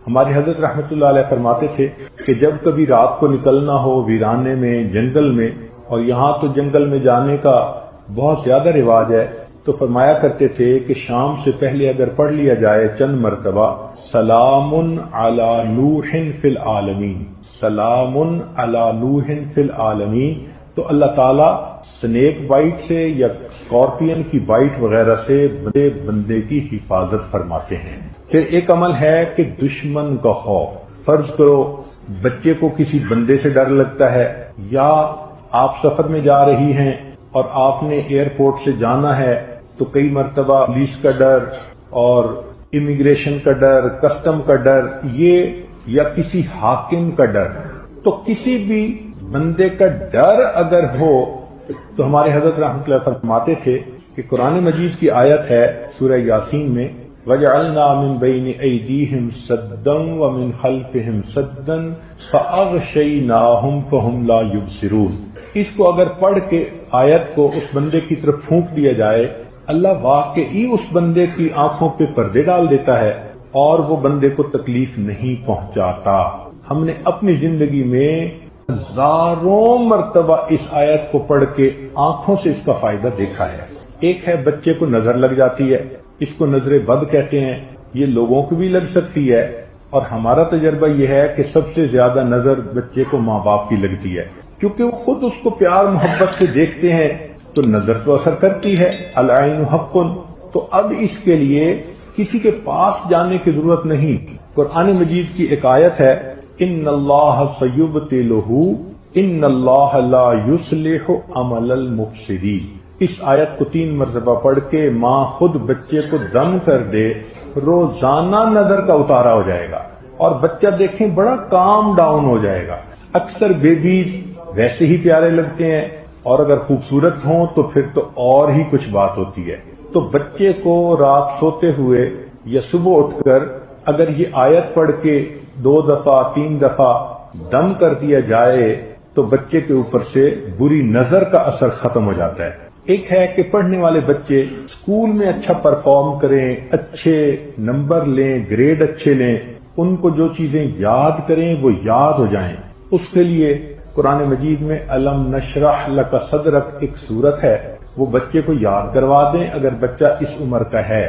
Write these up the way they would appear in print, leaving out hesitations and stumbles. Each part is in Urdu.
ہمارے حضرت رحمۃ اللہ علیہ فرماتے تھے کہ جب کبھی رات کو نکلنا ہو ویرانے میں، جنگل میں، اور یہاں تو جنگل میں جانے کا بہت زیادہ رواج ہے، تو فرمایا کرتے تھے کہ شام سے پہلے اگر پڑھ لیا جائے چند مرتبہ سلام علی نوح فی العالمین، سلام علی نوح فی العالمین، تو اللہ تعالیٰ سنیک بائٹ سے یا اسکارپین کی بائٹ وغیرہ سے بندے کی حفاظت فرماتے ہیں۔ پھر ایک عمل ہے کہ دشمن کا خوف، فرض کرو بچے کو کسی بندے سے ڈر لگتا ہے، یا آپ سفر میں جا رہی ہیں اور آپ نے ایئرپورٹ سے جانا ہے، تو کئی مرتبہ پولیس کا ڈر اور امیگریشن کا ڈر، کسٹم کا ڈر، یہ یا کسی حاکم کا ڈر، تو کسی بھی بندے کا ڈر اگر ہو تو ہمارے حضرت رحمۃ اللہ فرماتے تھے کہ قرآن مجید کی آیت ہے سورہ یاسین میں وَجَعَلْنَا مِن بَيْنِ أَيْدِيهِمْ سَدًّا وَمِنْ خَلْفِهِمْ سَدًّا فَأَغْشَيْنَاهُمْ فَهُمْ لَا يُبْصِرُونَ۔ اس کو اگر پڑھ کے آیت کو اس بندے کی طرف پھونک دیا جائے، اللہ واقعی اس بندے کی آنکھوں پہ پردے ڈال دیتا ہے اور وہ بندے کو تکلیف نہیں پہنچاتا۔ ہم نے اپنی زندگی میں ہزاروں مرتبہ اس آیت کو پڑھ کے آنکھوں سے اس کا فائدہ دیکھا ہے۔ ایک ہے بچے کو نظر لگ جاتی ہے، اس کو نظر بد کہتے ہیں، یہ لوگوں کو بھی لگ سکتی ہے، اور ہمارا تجربہ یہ ہے کہ سب سے زیادہ نظر بچے کو ماں باپ کی لگتی ہے، کیونکہ وہ خود اس کو پیار محبت سے دیکھتے ہیں، تو نظر تو اثر کرتی ہے، العین حق۔ تو اب اس کے لیے کسی کے پاس جانے کی ضرورت نہیں۔ قرآن مجید کی ایک آیت ہے ان اللہ سیبطلہ ان اللہ لا یصلح عمل المفسدین۔ اس آیت کو 3 مرتبہ پڑھ کے ماں خود بچے کو دم کر دے، روزانہ نظر کا اتارا ہو جائے گا، اور بچہ دیکھیں بڑا کام ڈاؤن ہو جائے گا۔ اکثر بیبیز ویسے ہی پیارے لگتے ہیں، اور اگر خوبصورت ہوں تو پھر تو اور ہی کچھ بات ہوتی ہے۔ تو بچے کو رات سوتے ہوئے یا صبح اٹھ کر اگر یہ آیت پڑھ کے 2 دفعہ 3 دفعہ دم کر دیا جائے تو بچے کے اوپر سے بری نظر کا اثر ختم ہو جاتا ہے۔ ایک ہے کہ پڑھنے والے بچے اسکول میں اچھا پرفارم کریں، اچھے نمبر لیں، گریڈ اچھے لیں، ان کو جو چیزیں یاد کریں وہ یاد ہو جائیں۔ اس کے لیے قرآن مجید میں الم نشرح لک صدرک ایک سورت ہے، وہ بچے کو یاد کروا دیں اگر بچہ اس عمر کا ہے،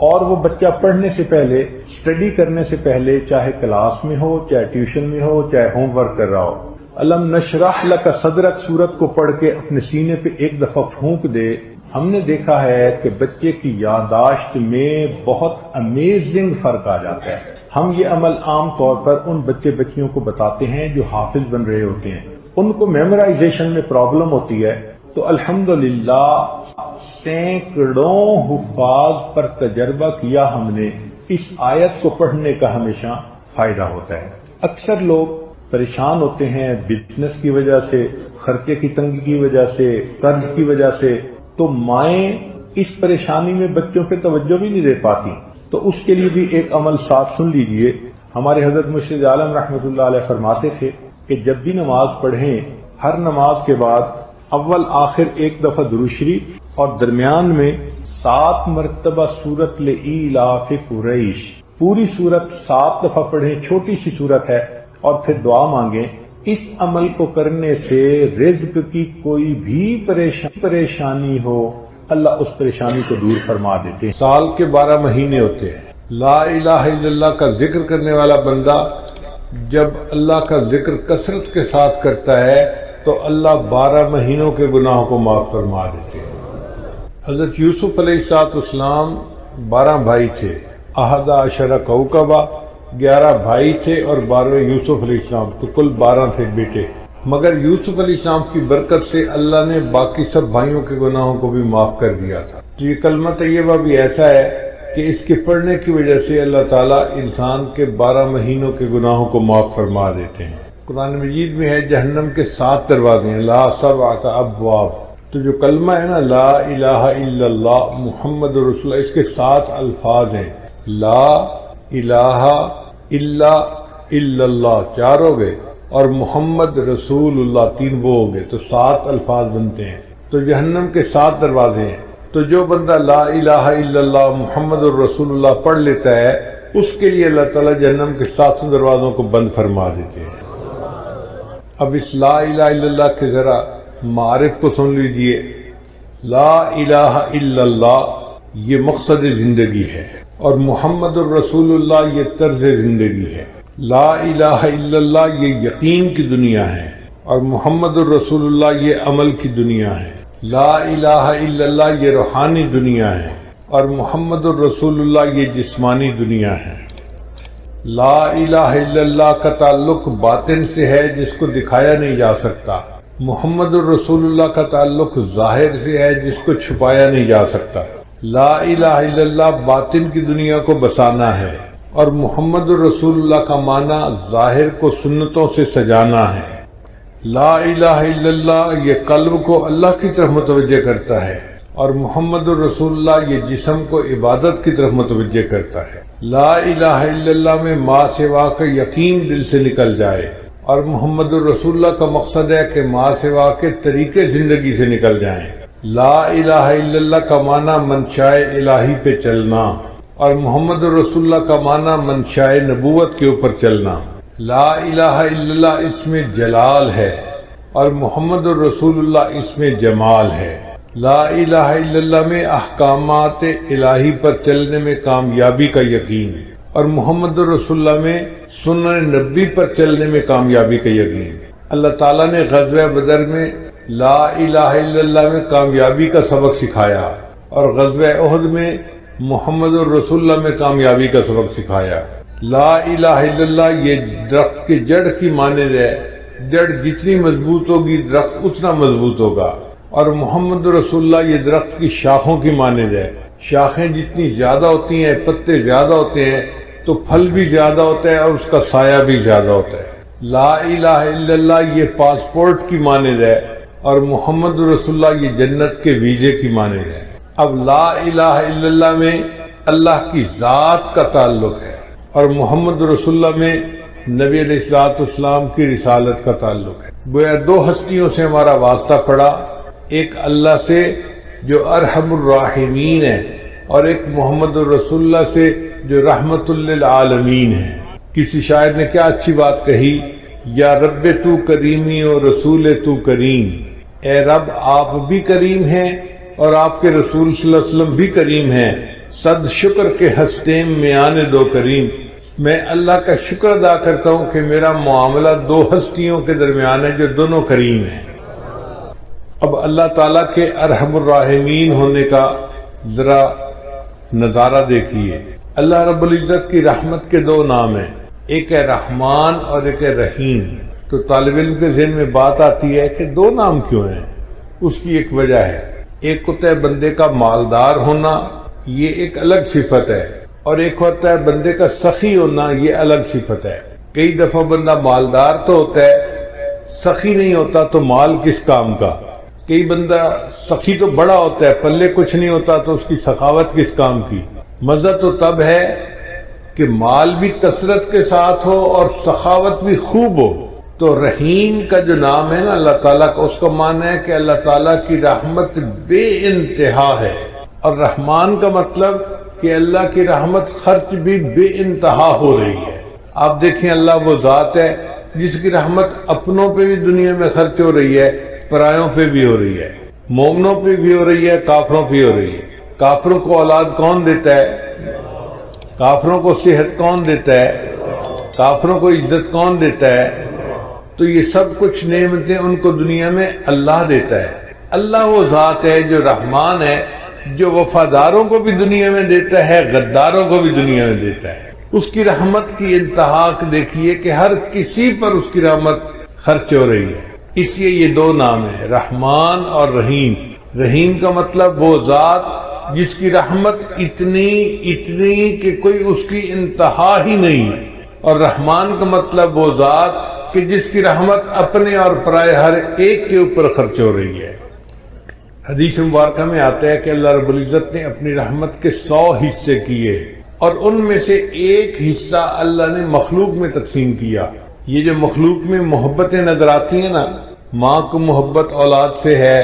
اور وہ بچہ پڑھنے سے پہلے، اسٹڈی کرنے سے پہلے، چاہے کلاس میں ہو، چاہے ٹیوشن میں ہو، چاہے ہوم ورک کر رہا ہو، الم نشرح لک صدرک سورت کو پڑھ کے اپنے سینے پہ ایک دفعہ پھونک دے۔ ہم نے دیکھا ہے کہ بچے کی یادداشت میں بہت امیزنگ فرق آ جاتا ہے۔ ہم یہ عمل عام طور پر ان بچیوں کو بتاتے ہیں جو حافظ بن رہے ہوتے ہیں، ان کو میمورائزیشن میں پرابلم ہوتی ہے، تو الحمدللہ سینکڑوں حفاظ پر تجربہ کیا ہم نے، اس آیت کو پڑھنے کا ہمیشہ فائدہ ہوتا ہے۔ اکثر لوگ پریشان ہوتے ہیں بزنس کی وجہ سے، خرچے کی تنگی کی وجہ سے، قرض کی وجہ سے، تو مائیں اس پریشانی میں بچوں پہ توجہ بھی نہیں دے پاتی۔ تو اس کے لیے بھی ایک عمل ساتھ سن لیجئے۔ ہمارے حضرت مرشد عالم رحمۃ اللہ علیہ فرماتے تھے کہ جب بھی نماز پڑھیں، ہر نماز کے بعد اول آخر ایک دفعہ درود شریف اور درمیان میں 7 مرتبہ سورۃ لإیلاف قریش، پوری سورت 7 دفعہ پڑھیں، چھوٹی سی سورت ہے، اور پھر دعا مانگیں۔ اس عمل کو کرنے سے رزق کی کوئی بھی پریشانی ہو، اللہ اس پریشانی کو دور فرما دیتے ہیں۔ سال کے 12 مہینے ہوتے ہیں، لا الہ الا اللہ کا ذکر کرنے والا بندہ جب اللہ کا ذکر کثرت کے ساتھ کرتا ہے تو اللہ 12 مہینوں کے گناہوں کو معاف فرما دیتے ہیں۔ حضرت یوسف علیہ السلام 12 بھائی تھے، 11 کوكبا، 11 بھائی تھے اور 12 یوسف علیہ السلام، تو کل 12 تھے بیٹے۔ مگر یوسف علیہ السلام کی برکت سے اللہ نے باقی سب بھائیوں کے گناہوں کو بھی معاف کر دیا تھا۔ تو یہ کلمہ طیبہ بھی ایسا ہے کہ اس کے پڑھنے کی وجہ سے اللہ تعالیٰ انسان کے 12 مہینوں کے گناہوں کو معاف فرما دیتے ہیں۔ قرآن مجید میں ہے جہنم کے 7 دروازے ہیں، لا 7 ابواب۔ تو جو کلمہ ہے نا لا الہ الا اللہ محمد رسول اللہ، اس کے 7 الفاظ ہیں، لا الہ الا اللہ 4 ہو گئے، اور محمد رسول اللہ 3 وہ ہو گئے، تو 7 الفاظ بنتے ہیں۔ تو جہنم کے 7 دروازے ہیں، تو جو بندہ لا الہ الا اللہ محمد الرسول اللہ پڑھ لیتا ہے اس کے لیے اللہ تعالیٰ جہنم کے 700 دروازوں کو بند فرما دیتے ہیں۔ اب اس لا الہ الا اللہ کے ذرا معارف کو سن لیجئے۔ لا الہ الا اللہ یہ مقصد زندگی ہے، اور محمد الرسول اللہ یہ طرز زندگی ہے۔ لا الہ الا اللہ یہ یقین کی دنیا ہے، اور محمد الرسول اللہ یہ عمل کی دنیا ہے۔ لا الہ الا اللہ یہ روحانی دنیا ہے، اور محمد الرسول اللہ یہ جسمانی دنیا ہے۔ لا الہ الا اللہ کا تعلق باطن سے ہے جس کو دکھایا نہیں جا سکتا، محمد الرسول اللہ کا تعلق ظاہر سے ہے جس کو چھپایا نہیں جا سکتا۔ لا الہ الا اللہ باطن کی دنیا کو بسانا ہے، اور محمد الرسول اللہ کا معنی ظاہر کو سنتوں سے سجانا ہے۔ لا الہ الا اللہ یہ قلب کو اللہ کی طرف متوجہ کرتا ہے، اور محمد الرسول اللہ یہ جسم کو عبادت کی طرف متوجہ کرتا ہے۔ لا الہ الا اللہ میں ما سوا کا یقین دل سے نکل جائے، اور محمد الرسول اللہ کا مقصد ہے کہ ما سوا کے طریقے زندگی سے نکل جائیں۔ لا الہ الا اللہ کا معنی منشائے الہی پہ چلنا، اور محمد الرسول اللہ کا معنی منشائے نبوت کے اوپر چلنا۔ لا الہ الا اللہ اس میں جلال ہے، اور محمد الرسول اللہ اس میں جمال ہے۔ لا الہ الا اللہ میں احکامات الہی پر چلنے میں کامیابی کا یقین، اور محمد الرسول اللہ میں سنن نبی پر چلنے میں کامیابی کا یقین۔ اللہ تعالیٰ نے غزوہ بدر میں لا الہ الا اللہ میں کامیابی کا سبق سکھایا، اور غزوہ احد میں محمد الرسول اللہ میں کامیابی کا سبق سکھایا۔ لا الہ الا اللہ یہ درخت کی جڑ کی مانند ہے، جڑ جتنی مضبوط ہوگی درخت اتنا مضبوط ہوگا، اور محمد رسول اللہ یہ درخت کی شاخوں کی مانند ہے، شاخیں جتنی زیادہ ہوتی ہیں، پتے زیادہ ہوتے ہیں تو پھل بھی زیادہ ہوتا ہے اور اس کا سایہ بھی زیادہ ہوتا ہے۔ لا الہ الا اللہ یہ پاسپورٹ کی مانند ہے، اور محمد رسول اللہ یہ جنت کے ویزے کی مانند ہے۔ اب لا الہ الا اللہ میں اللہ کی ذات کا تعلق ہے، اور محمد رسول اللہ میں نبی علیہ الصلوۃ والسلام کی رسالت کا تعلق ہے۔ گویا دو ہستیوں سے ہمارا واسطہ پڑا، ایک اللہ سے جو ارحم الراحمین ہے، اور ایک محمد الرسول اللہ سے جو رحمت للعالمین ہے۔ کسی شاعر نے کیا اچھی بات کہی، یا رب تو کریمی و رسول تو کریم، اے رب آپ بھی کریم ہیں اور آپ کے رسول صلی اللہ علیہ وسلم بھی کریم ہیں، صد شکر کے ہستیم میں آنے دو کریم۔ میں اللہ کا شکر ادا کرتا ہوں کہ میرا معاملہ دو ہستیوں کے درمیان ہے جو دونوں کریم ہیں۔ اب اللہ تعالیٰ کے ارحم الراحمین ہونے کا ذرا نظارہ دیکھیے۔ اللہ رب العزت کی رحمت کے دو نام ہیں، ایک ہے رحمان اور ایک ہے رحیم۔ تو طالب علم کے ذہن میں بات آتی ہے کہ دو نام کیوں ہیں؟ اس کی ایک وجہ ہے، ایک ہوتا ہے بندے کا مالدار ہونا، یہ ایک الگ صفت ہے، اور ایک ہوتا ہے بندے کا سخی ہونا، یہ الگ صفت ہے۔ کئی دفعہ بندہ مالدار تو ہوتا ہے، سخی نہیں ہوتا تو مال کس کام کا۔ کئی بندہ سخی تو بڑا ہوتا ہے، پلے کچھ نہیں ہوتا تو اس کی سخاوت کس کام کی۔ مزہ تو تب ہے کہ مال بھی کثرت کے ساتھ ہو اور سخاوت بھی خوب ہو۔ تو رحیم کا جو نام ہے نا اللہ تعالیٰ کا، اس کا معنی ہے کہ اللہ تعالیٰ کی رحمت بے انتہا ہے، اور رحمان کا مطلب کہ اللہ کی رحمت خرچ بھی بے انتہا ہو رہی ہے۔ آپ دیکھیں اللہ وہ ذات ہے جس کی رحمت اپنوں پہ بھی دنیا میں خرچ ہو رہی ہے، پرایوں پہ بھی ہو رہی ہے، مومنوں پہ بھی ہو رہی ہے، کافروں پہ ہو رہی ہے۔ کافروں کو اولاد کون دیتا ہے؟ کافروں کو صحت کون دیتا ہے؟ کافروں کو عزت کون دیتا ہے؟ تو یہ سب کچھ نعمتیں ان کو دنیا میں اللہ دیتا ہے۔ اللہ وہ ذات ہے جو رحمان ہے، جو وفاداروں کو بھی دنیا میں دیتا ہے، غداروں کو بھی دنیا میں دیتا ہے۔ اس کی رحمت کی انتہا دیکھیے کہ ہر کسی پر اس کی رحمت خرچ ہو رہی ہے۔ اس لیے یہ دو نام ہیں، رحمان اور رحیم۔ رحیم کا مطلب وہ ذات جس کی رحمت اتنی کہ کوئی اس کی انتہا ہی نہیں، اور رحمان کا مطلب وہ ذات کہ جس کی رحمت اپنے اور پرائے ہر ایک کے اوپر خرچ ہو رہی ہے۔ حدیث مبارکہ میں آتا ہے کہ اللہ رب العزت نے اپنی رحمت کے 100 حصے کیے، اور ان میں سے ایک حصہ اللہ نے مخلوق میں تقسیم کیا۔ یہ جو مخلوق میں محبتیں نظر آتی ہیں نا، ماں کو محبت اولاد سے ہے،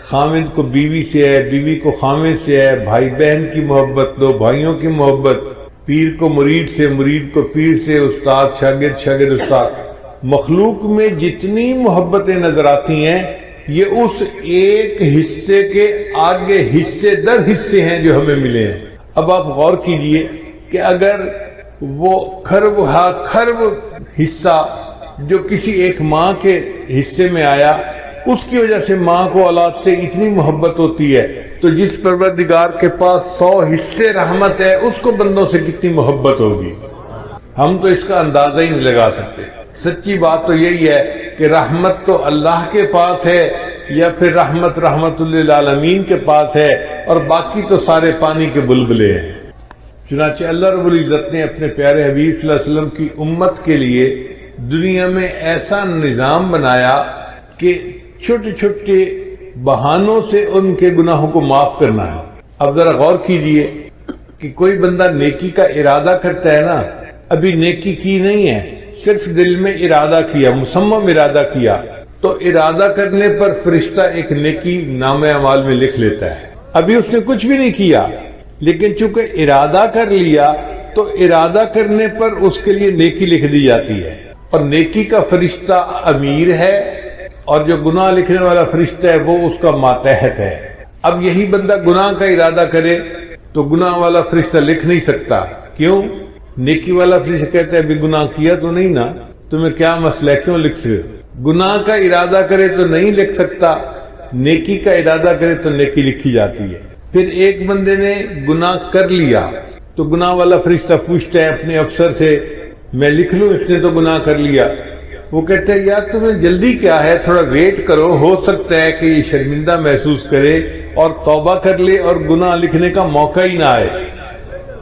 خامد کو بیوی سے ہے، بیوی کو خامد سے ہے، بھائی بہن کی محبت، دو بھائیوں کی محبت، پیر کو مرید سے، مرید کو پیر سے، استاد شاگرد، شاگرد استاد۔ مخلوق میں جتنی محبتیں نظر آتی ہیں یہ اس ایک حصے کے آگے حصے در حصے ہیں جو ہمیں ملے ہیں۔ اب آپ غور کیجئے کہ اگر وہ کھرب ہا کھرب حصہ جو کسی ایک ماں کے حصے میں آیا، اس کی وجہ سے ماں کو اولاد سے اتنی محبت ہوتی ہے، تو جس پروردگار کے پاس 100 حصے رحمت ہے اس کو بندوں سے کتنی محبت ہوگی، ہم تو اس کا اندازہ ہی نہیں لگا سکتے۔ سچی بات تو یہی ہے کہ رحمت تو اللہ کے پاس ہے یا پھر رحمت للعالمین کے پاس ہے، اور باقی تو سارے پانی کے بلبلے ہیں۔ چنانچہ اللہ رب العزت نے اپنے پیارے حبیب صلی اللہ علیہ وسلم کی امت کے لیے دنیا میں ایسا نظام بنایا کہ چھوٹے چھوٹے بہانوں سے ان کے گناہوں کو معاف کرنا ہے۔ اب ذرا غور کیجئے کہ کوئی بندہ نیکی کا ارادہ کرتا ہے نا، ابھی نیکی کی نہیں ہے، صرف دل میں ارادہ کیا، مصمم ارادہ کیا، تو ارادہ کرنے پر فرشتہ ایک نیکی نامہ اعمال میں لکھ لیتا ہے۔ ابھی اس نے کچھ بھی نہیں کیا، لیکن چونکہ ارادہ کر لیا تو ارادہ کرنے پر اس کے لیے نیکی لکھ دی جاتی ہے، اور نیکی کا فرشتہ امیر ہے اور جو گناہ لکھنے والا فرشتہ ہے وہ اس کا ماتحت ہے۔ اب یہی بندہ گناہ کا ارادہ کرے تو گناہ والا فرشتہ لکھ نہیں سکتا، کیوں؟ نیکی والا فرشتہ کہتا ہے ابھی گناہ کیا تو نہیں نا، تمہیں کیا مسئلہ ہے، کیوں لکھ سکتے؟ گناہ کا ارادہ کرے تو نہیں لکھ سکتا، نیکی کا ارادہ کرے تو نیکی لکھی جاتی ہے۔ پھر ایک بندے نے گناہ کر لیا تو گناہ والا فرشتہ پوچھتا ہے اپنے افسر سے، میں لکھ لوں اس نے تو گناہ کر لیا؟ وہ کہتے ہیں یار تمہیں جلدی کیا ہے، تھوڑا ویٹ کرو، ہو سکتا ہے کہ یہ شرمندہ محسوس کرے اور توبہ کر لے اور گناہ لکھنے کا موقع ہی نہ آئے۔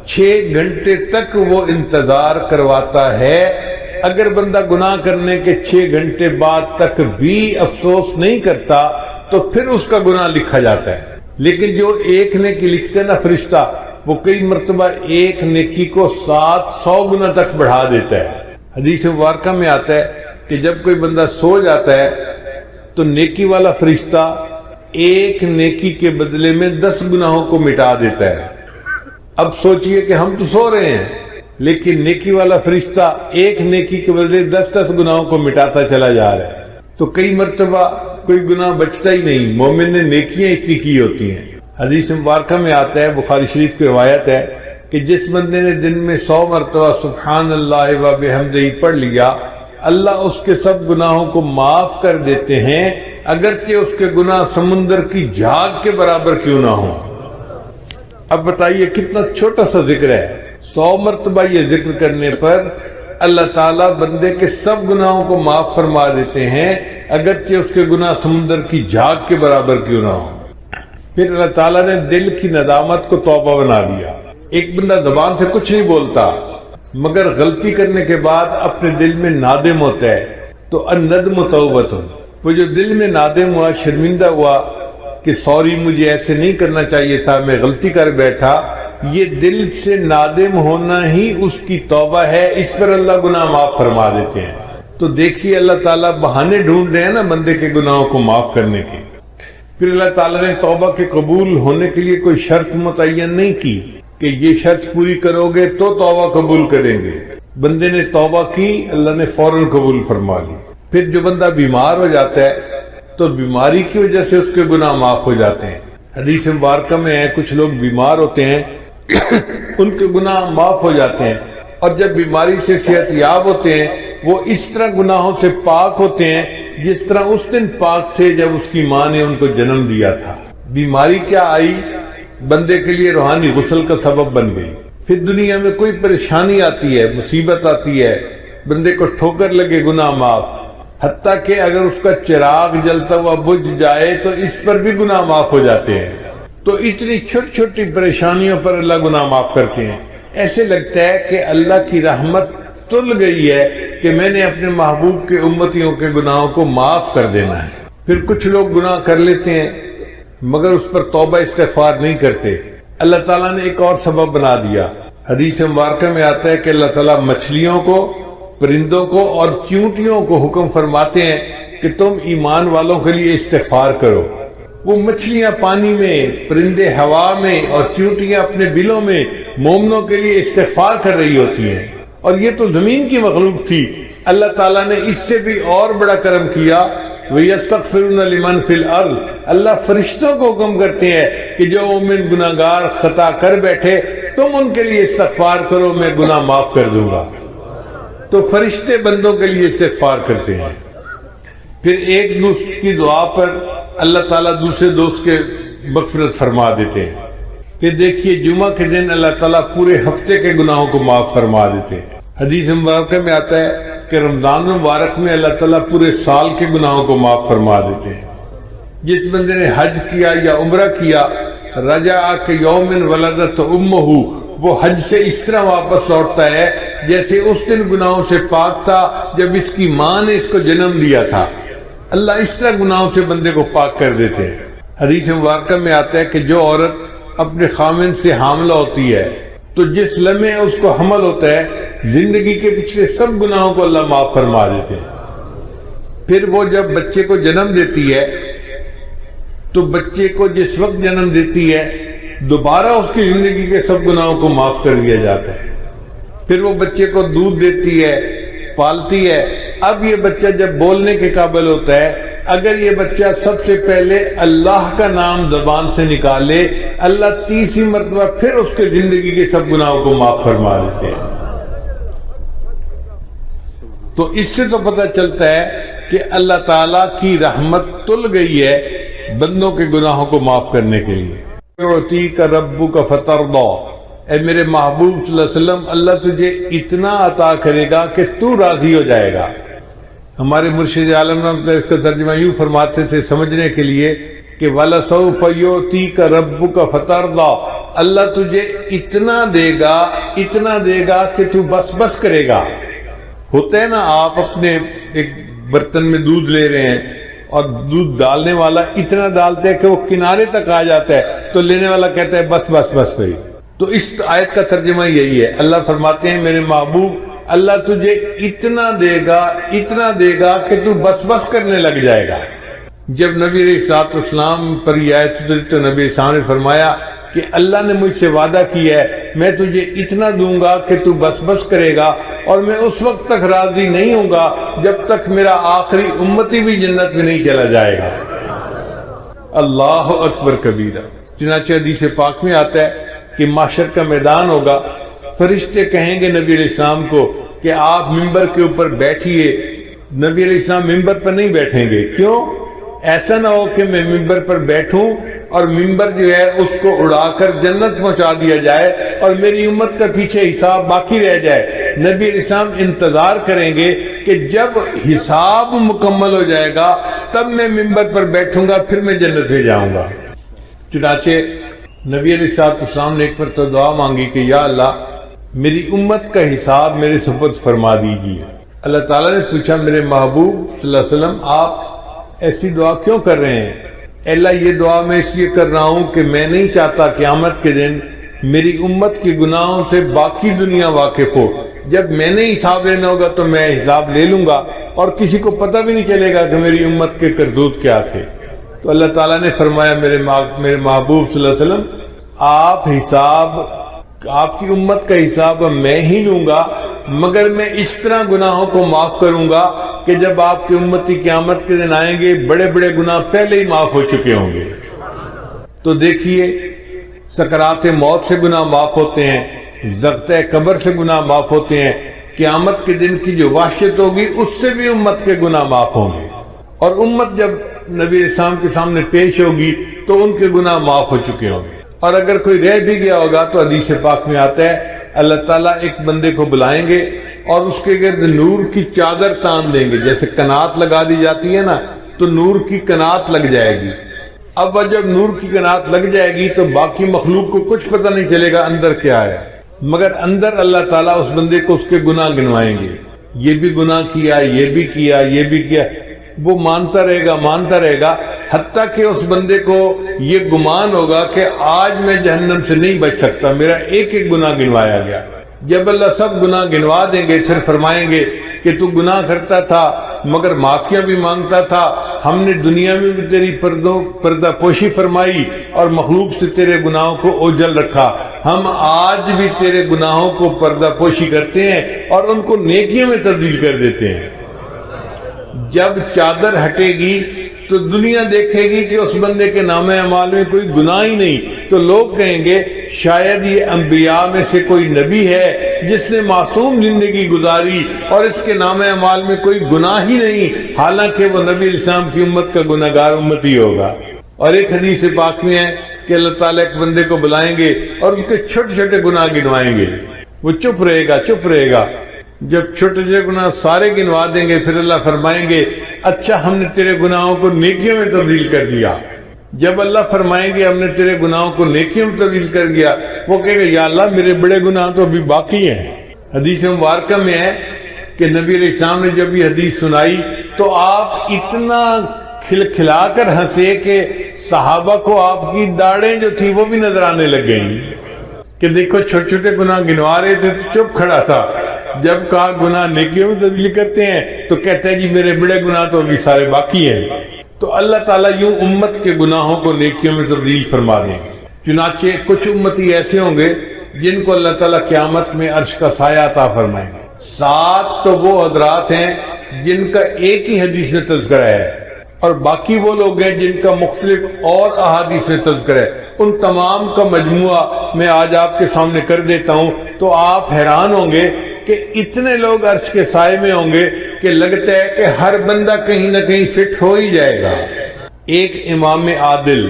6 گھنٹے تک وہ انتظار کرواتا ہے۔ اگر بندہ گناہ کرنے کے 6 گھنٹے بعد تک بھی افسوس نہیں کرتا تو پھر اس کا گناہ لکھا جاتا ہے۔ لیکن جو ایک نیکی لکھتے نا فرشتہ، وہ کئی مرتبہ ایک نیکی کو 700 گنا تک بڑھا دیتا ہے۔ حدیث مبارکہ میں آتا ہے کہ جب کوئی بندہ سو جاتا ہے تو نیکی والا فرشتہ ایک نیکی کے بدلے میں 10 گناہوں کو مٹا دیتا ہے۔ اب سوچئے کہ ہم تو سو رہے ہیں لیکن نیکی والا فرشتہ ایک نیکی کے بدلے 10 گناہوں کو مٹاتا چلا جا رہا ہے، تو کئی مرتبہ کوئی گناہ بچتا ہی نہیں، مومن نے نیکیاں اتنی کی ہوتی ہیں۔ حدیث مبارکہ میں آتا ہے، بخاری شریف کی روایت ہے کہ جس بندے نے دن میں 100 مرتبہ سبحان اللہ و بحمدہ پڑھ لیا، اللہ اس کے سب گناہوں کو معاف کر دیتے ہیں، اگرچہ اس کے گناہ سمندر کی جھاگ کے برابر کیوں نہ ہوں۔ اب بتائیے کتنا چھوٹا سا ذکر ہے، 100 مرتبہ یہ ذکر کرنے پر اللہ تعالیٰ بندے کے سب گناہوں کو معاف فرما دیتے ہیں، اگرچہ اس کے گناہ سمندر کی جھاگ کے برابر کیوں نہ ہوں۔ پھر اللہ تعالیٰ نے دل کی ندامت کو توبہ بنا دیا۔ ایک بندہ زبان سے کچھ نہیں بولتا مگر غلطی کرنے کے بعد اپنے دل میں نادم ہوتا ہے، تو الندم توبۃ، وہ جو دل میں نادم ہوا، شرمندہ ہوا کہ سوری مجھے ایسے نہیں کرنا چاہیے تھا، میں غلطی کر بیٹھا، یہ دل سے نادم ہونا ہی اس کی توبہ ہے، اس پر اللہ گناہ معاف فرما دیتے ہیں۔ تو دیکھیے اللہ تعالیٰ بہانے ڈھونڈ رہے ہیں نا بندے کے گناہوں کو معاف کرنے کے۔ پھر اللہ تعالیٰ نے توبہ کے قبول ہونے کے لیے کوئی شرط متعین نہیں کی کہ یہ شرط پوری کرو گے تو توبہ قبول کریں گے۔ بندے نے توبہ کی، اللہ نے فوراً قبول فرما لی۔ پھر جو بندہ بیمار ہو جاتا ہے تو بیماری کی وجہ سے اس کے گناہ معاف ہو جاتے ہیں۔ حدیث مبارکہ میں ہے کچھ لوگ بیمار ہوتے ہیں ان کے گناہ معاف ہو جاتے ہیں، اور جب بیماری سے صحت یاب ہوتے ہیں وہ اس طرح گناہوں سے پاک ہوتے ہیں جس طرح اس دن پاک تھے جب اس کی ماں نے ان کو جنم دیا تھا۔ بیماری کیا آئی، بندے کے لیے روحانی غسل کا سبب بن گئی۔ پھر دنیا میں کوئی پریشانی آتی ہے، مصیبت آتی ہے، بندے کو ٹھوکر لگے، گناہ معاف، حتیٰ کہ اگر اس کا چراغ جلتا ہوا بجھ جائے تو اس پر بھی گناہ معاف ہو جاتے ہیں۔ تو اتنی چھوٹی چھوٹی پریشانیوں پر اللہ گناہ معاف کرتے ہیں۔ ایسے لگتا ہے کہ اللہ کی رحمت تل گئی ہے کہ میں نے اپنے محبوب کے امتیوں کے گناہوں کو معاف کر دینا ہے۔ پھر کچھ لوگ گناہ کر لیتے ہیں مگر اس پر توبہ استغفار نہیں کرتے۔ اللہ تعالیٰ نے ایک اور سبب بنا دیا۔ حدیث مبارکہ میں آتا ہے کہ اللہ تعالیٰ مچھلیوں کو، پرندوں کو اور چیونٹیوں کو حکم فرماتے ہیں کہ تم ایمان والوں کے لیے استغفار کرو۔ وہ مچھلیاں پانی میں، پرندے ہوا میں اور چیونٹیاں اپنے بلوں میں مومنوں کے لیے استغفار کر رہی ہوتی ہیں، اور یہ تو زمین کی مخلوق تھی۔ اللہ تعالیٰ نے اس سے بھی اور بڑا کرم کیا، وَيَسْتَغْفِرُونَ لِمَنْ فِي الْأَرْضِ، اللہ فرشتوں کو حکم کرتے ہیں کہ جو مومن گناہگار خطا کر بیٹھے تم ان کے لیے استغفار کرو، میں گناہ معاف کر دوں گا۔ تو فرشتے بندوں کے لیے استغفار کرتے ہیں۔ پھر ایک دوسرے کی دعا پر اللہ تعالیٰ دوسرے دوست کے مغفرت فرما دیتے ہیں۔ پھر دیکھیے جمعہ کے دن اللہ تعالیٰ پورے ہفتے کے گناہوں کو معاف فرما دیتے ہیں۔ حدیث مبارکہ میں آتا ہے کہ رمضان مبارک میں اللہ تعالیٰ پورے سال کے گناہوں کو معاف فرما دیتے ہیں۔ جس بندے نے حج کیا یا عمرہ کیا، رجع کہ یوم ولدت امہ، وہ حج سے اس طرح واپس لوٹتا ہے جیسے اس دن گناہوں سے پاک تھا جب اس کی ماں نے اس کو جنم دیا تھا۔ اللہ اس طرح گناہوں سے بندے کو پاک کر دیتے ہیں۔ حدیث مبارکہ میں آتا ہے کہ جو عورت اپنے خامن سے حاملہ ہوتی ہے تو جس لمحے اس کو حمل ہوتا ہے زندگی کے پچھلے سب گناہوں کو اللہ معاف فرما دیتے ہیں۔ پھر وہ جب بچے کو جنم دیتی ہے تو بچے کو جس وقت جنم دیتی ہے دوبارہ اس کی زندگی کے سب گناہوں کو معاف کر دیا جاتا ہے۔ پھر وہ بچے کو دودھ دیتی ہے، پالتی ہے۔ اب یہ بچہ جب بولنے کے قابل ہوتا ہے، اگر یہ بچہ سب سے پہلے اللہ کا نام زبان سے نکالے، اللہ تیسری مرتبہ پھر اس کے زندگی کے سب گناہوں کو معاف فرما دیتے ہیں۔ تو اس سے تو پتہ چلتا ہے کہ اللہ تعالیٰ کی رحمت تل گئی ہے بندوں کے گناہوں کو معاف کرنے کے لیے۔ یعطیک ربک فترضی، اے میرے محبوب صلی اللہ علیہ وسلم، اللہ تجھے اتنا عطا کرے گا کہ تو راضی ہو جائے گا۔ ہمارے مرشد عالم رحمۃ اللہ اس کا ترجمہ یوں فرماتے تھے سمجھنے کے لیے کہ وَلَسَوْفَ يُعْطِيكَ رَبُّكَ فَتَرْضَى، اللہ تجھے اتنا دے گا کہ تو بس بس کرے گا۔ ہوتا ہے نا، آپ اپنے ایک برتن میں دودھ لے رہے ہیں اور دودھ ڈالنے والا اتنا ڈالتا ہے کہ وہ کنارے تک آ جاتا ہے تو لینے والا کہتا ہے بس بس بس بھائی۔ تو اس آیت کا ترجمہ یہی ہے، اللہ فرماتے ہیں میرے محبوب اللہ تجھے اتنا دے گا کہ تو بس بس کرنے لگ جائے گا۔ جب نبی علیہ الصلوۃ والسلام پر یہ آیت اتری تو نبی علیہ السلام نے فرمایا کہ اللہ نے مجھ سے وعدہ کیا ہے میں تجھے اتنا دوں گا کہ تو بس بس کرے گا، اور میں اس وقت تک راضی نہیں ہوں گا جب تک میرا آخری امتی بھی جنت میں نہیں چلا جائے گا۔ اللہ اکبر کبیرہ۔ چنانچہ حدیث پاک میں آتا ہے کہ محشر کا میدان ہوگا، فرشتے کہیں گے نبی علیہ السلام کو کہ آپ ممبر کے اوپر بیٹھیے۔ نبی علیہ السلام ممبر پر نہیں بیٹھیں گے، کیوں؟ ایسا نہ ہو کہ میں ممبر پر بیٹھوں اور ممبر جو ہے اس کو اڑا کر جنت پہنچا دیا جائے اور میری امت کا پیچھے حساب باقی رہ جائے۔ نبی علیہ السلام انتظار کریں گے کہ جب حساب مکمل ہو جائے گا تب میں ممبر پر بیٹھوں گا، پھر میں جنت میں جاؤں گا۔ چنانچہ نبی علیہ السلام نے ایک مرتبہ دعا مانگی کہ یا اللہ میری امت کا حساب میرے سپرد فرما دیجیے۔ اللہ تعالیٰ نے پوچھا میرے محبوب صلی اللہ علیہ وسلم آپ ایسی دعا کیوں کر رہے ہیں؟ اے اللہ یہ دعا میں اس لیے کر رہا ہوں کہ میں نہیں چاہتا قیامت کے دن میری امت کے گناہوں سے باقی دنیا واقف ہو۔ جب میں نے حساب لینا ہوگا تو میں حساب لے لوں گا اور کسی کو پتہ بھی نہیں چلے گا کہ میری امت کے کرتوت کیا تھے۔ تو اللہ تعالیٰ نے فرمایا میرے محبوب صلی اللہ علیہ وسلم آپ کی امت کا حساب میں ہی لوں گا، مگر میں اس طرح گناہوں کو معاف کروں گا کہ جب آپ کی امتی قیامت کے دن آئیں گے بڑے بڑے گناہ پہلے ہی معاف ہو چکے ہوں گے۔ تو دیکھیے سکرات موت سے گناہ معاف ہوتے ہیں، ضغطۂ قبر سے گناہ معاف ہوتے ہیں، قیامت کے دن کی جو وحشت ہوگی اس سے بھی امت کے گناہ معاف ہوں گے، اور امت جب نبی اسلام کے سامنے پیش ہوگی تو ان کے گناہ معاف ہو چکے ہوں گے۔ اور اگر کوئی رہ بھی گیا ہوگا تو حدیث پاک میں آتا ہے اللہ تعالیٰ ایک بندے کو بلائیں گے اور اس کے گرد نور کی چادر تان دیں گے، جیسے کنات لگا دی جاتی ہے نا، تو نور کی کنات لگ جائے گی۔ اب جب نور کی کنات لگ جائے گی تو باقی مخلوق کو کچھ پتہ نہیں چلے گا اندر کیا ہے، مگر اندر اللہ تعالیٰ اس بندے کو اس کے گناہ گنوائیں گے، یہ بھی گناہ کیا، یہ بھی کیا، یہ بھی کیا۔ وہ مانتا رہے گا حتیٰ کہ اس بندے کو یہ گمان ہوگا کہ آج میں جہنم سے نہیں بچ سکتا، میرا ایک ایک گناہ گنوایا گیا۔ جب اللہ سب گناہ گنوا دیں گے پھر فرمائیں گے کہ تو گناہ کرتا تھا مگر معافیاں بھی مانگتا تھا، ہم نے دنیا میں بھی تیری پردہ پوشی فرمائی اور مخلوق سے تیرے گناہوں کو اوجھل رکھا. ہم آج بھی تیرے گناہوں کو پردہ پوشی کرتے ہیں اور ان کو نیکیوں میں تبدیل کر دیتے ہیں. جب چادر ہٹے گی تو دنیا دیکھے گی کہ اس بندے کے نام اعمال میں کوئی گناہ ہی نہیں, تو لوگ کہیں گے شاید یہ انبیاء میں سے کوئی نبی ہے جس نے معصوم زندگی گزاری اور اس کے نام اعمال میں کوئی گناہ ہی نہیں, حالانکہ وہ نبی اسلام کی امت کا گناہ گار امتی ہوگا. اور ایک حدیث پاک میں ہے کہ اللہ تعالیٰ ایک بندے کو بلائیں گے اور اس کے چھوٹے چھوٹے گناہ گنوائیں گے, وہ چپ رہے گا. جب چھوٹے چھوٹے گناہ سارے گنوا دیں گے پھر اللہ فرمائیں گے اچھا ہم نے تیرے گناہوں کو نیکیوں میں تبدیل کر دیا. جب اللہ فرمائیں گے ہم نے تیرے گناہوں کو نیکیوں میں تبدیل کر دیا, وہ کہے گا یا اللہ میرے بڑے گناہ تو ابھی باقی ہیں. حدیث مبارکہ میں ہے کہ نبی علیہ السلام نے جب یہ حدیث سنائی تو آپ اتنا کھلکھلا کر ہنسے کہ صحابہ کو آپ کی داڑیں جو تھی وہ بھی نظر آنے لگ گئیں کہ دیکھو چھوٹے چھوٹے گناہ گنوا رہے تھے تو چپ کھڑا تھا, جب کہا گناہ نیکیوں میں تبدیل کرتے ہیں تو کہتا ہے جی میرے بڑے گناہ تو ابھی سارے باقی ہیں. تو اللہ تعالیٰ یوں امت کے گناہوں کو نیکیوں میں تبدیل فرما دیں گے. چنانچہ کچھ امتی ایسے ہوں گے جن کو اللہ تعالیٰ قیامت میں عرش کا سایہ عطا فرمائیں گے. 7 تو وہ حضرات ہیں جن کا ایک ہی حدیث میں تذکرہ ہے اور باقی وہ لوگ ہیں جن کا مختلف اور احادیث میں تذکرہ ہے. ان تمام کا مجموعہ میں آج آپ کے سامنے کر دیتا ہوں تو آپ حیران ہوں گے کہ اتنے لوگ عرش کے سائے میں ہوں گے کہ لگتا ہے کہ ہر بندہ کہیں نہ کہیں فٹ ہو ہی جائے گا. ایک امام عادل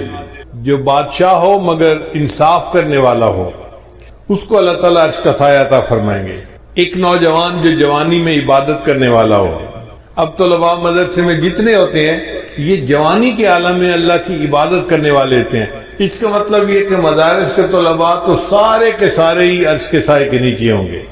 جو بادشاہ ہو مگر انصاف کرنے والا ہو, اس کو اللہ تعالیٰ عرش کا سایہ عطا فرمائیں گے. ایک نوجوان جو جوانی میں عبادت کرنے والا ہو. اب طلباء مدرسے میں جتنے ہوتے ہیں یہ جوانی کے عالم میں اللہ کی عبادت کرنے والے ہوتے ہیں. اس کا مطلب یہ کہ مدارس کے طلباء تو سارے کے سارے ہی عرش کے سائے کے نیچے ہوں گے.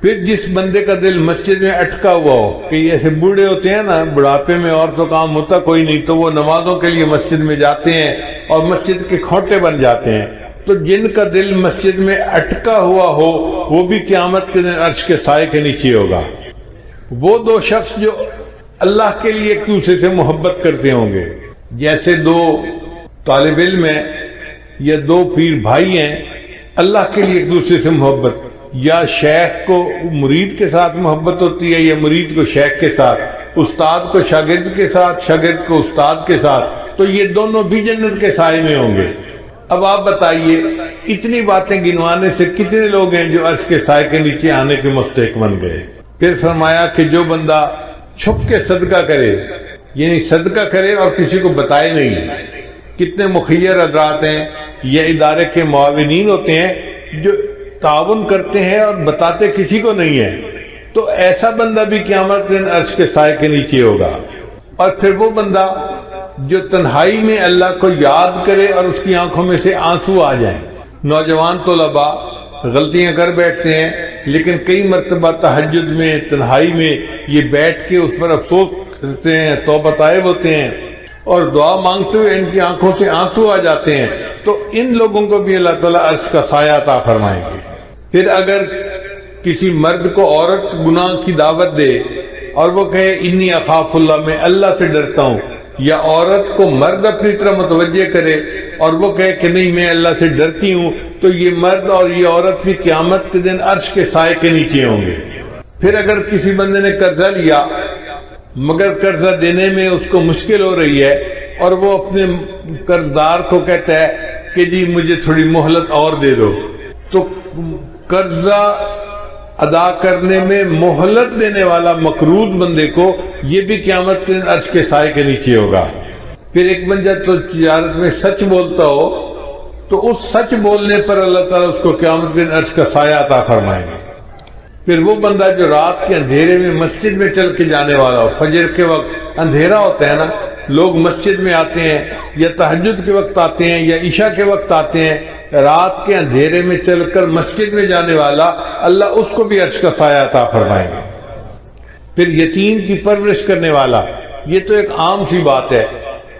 پھر جس بندے کا دل مسجد میں اٹکا ہوا ہو کہ ایسے بوڑھے ہوتے ہیں نا, بڑھاپے میں اور تو کام ہوتا کوئی نہیں, تو وہ نمازوں کے لیے مسجد میں جاتے ہیں اور مسجد کے کھوٹے بن جاتے ہیں, تو جن کا دل مسجد میں اٹکا ہوا ہو وہ بھی قیامت کے دن عرش کے سائے کے نیچے ہوگا. وہ 2 شخص جو اللہ کے لیے ایک دوسرے سے محبت کرتے ہوں گے, جیسے 2 طالب علم ہیں یا 2 پیر بھائی ہیں, اللہ کے لیے ایک دوسرے سے محبت, یا شیخ کو مرید کے ساتھ محبت ہوتی ہے یا مرید کو شیخ کے ساتھ, استاد کو شاگرد کے ساتھ, شاگرد کو استاد کے ساتھ, تو یہ دونوں بھی جنت کے سائے میں ہوں گے. اب آپ بتائیے اتنی باتیں گنوانے سے کتنے لوگ ہیں جو عرش کے سائے کے نیچے آنے کے مستحق بن گئے. پھر فرمایا کہ جو بندہ چھپ کے صدقہ کرے, یعنی صدقہ کرے اور کسی کو بتائے نہیں. کتنے مخیر حضرات ہیں یا ادارے کے معاونین ہوتے ہیں جو تعاون کرتے ہیں اور بتاتے کسی کو نہیں ہے, تو ایسا بندہ بھی قیامت دن عرش کے سائے کے نیچے ہوگا. اور پھر وہ بندہ جو تنہائی میں اللہ کو یاد کرے اور اس کی آنکھوں میں سے آنسو آ جائیں. نوجوان طلباء غلطیاں کر بیٹھتے ہیں لیکن کئی مرتبہ تہجد میں تنہائی میں یہ بیٹھ کے اس پر افسوس کرتے ہیں, توبہ طائب ہوتے ہیں اور دعا مانگتے ہوئے ان کی آنکھوں سے آنسو آ جاتے ہیں, تو ان لوگوں کو بھی اللہ تعالیٰ عرش کا سایہ عطا فرمائیں گے. پھر اگر کسی مرد کو عورت گناہ کی دعوت دے اور وہ کہے انی اخاف اللہ, میں اللہ سے ڈرتا ہوں, یا عورت کو مرد اپنی طرف متوجہ کرے اور وہ کہے کہ نہیں میں اللہ سے ڈرتی ہوں, تو یہ مرد اور یہ عورت بھی قیامت کے دن عرش کے سائے کے نیچے ہوں گے. پھر اگر کسی بندے نے قرضہ لیا مگر قرضہ دینے میں اس کو مشکل ہو رہی ہے اور وہ اپنے قرضدار کو کہتا ہے کہ جی مجھے تھوڑی مہلت اور دے دو, تو قرضہ ادا کرنے میں مہلت دینے والا مقروض بندے کو یہ بھی قیامت کے دن عرش کے سائے کے نیچے ہوگا. پھر ایک بندہ تو تجارت میں سچ بولتا ہو تو اس سچ بولنے پر اللہ تعالیٰ اس کو قیامت کے دن عرش کا سایہ عطا فرمائیں گے. پھر وہ بندہ جو رات کے اندھیرے میں مسجد میں چل کے جانے والا ہو, فجر کے وقت اندھیرا ہوتا ہے نا, لوگ مسجد میں آتے ہیں یا تہجد کے وقت آتے ہیں یا عشاء کے وقت آتے ہیں, رات کے اندھیرے میں چل کر مسجد میں جانے والا اللہ اس کو بھی عرش کا سایہ عطا فرمائیں گے. پھر یتیم کی پرورش کرنے والا, یہ تو ایک عام سی بات ہے,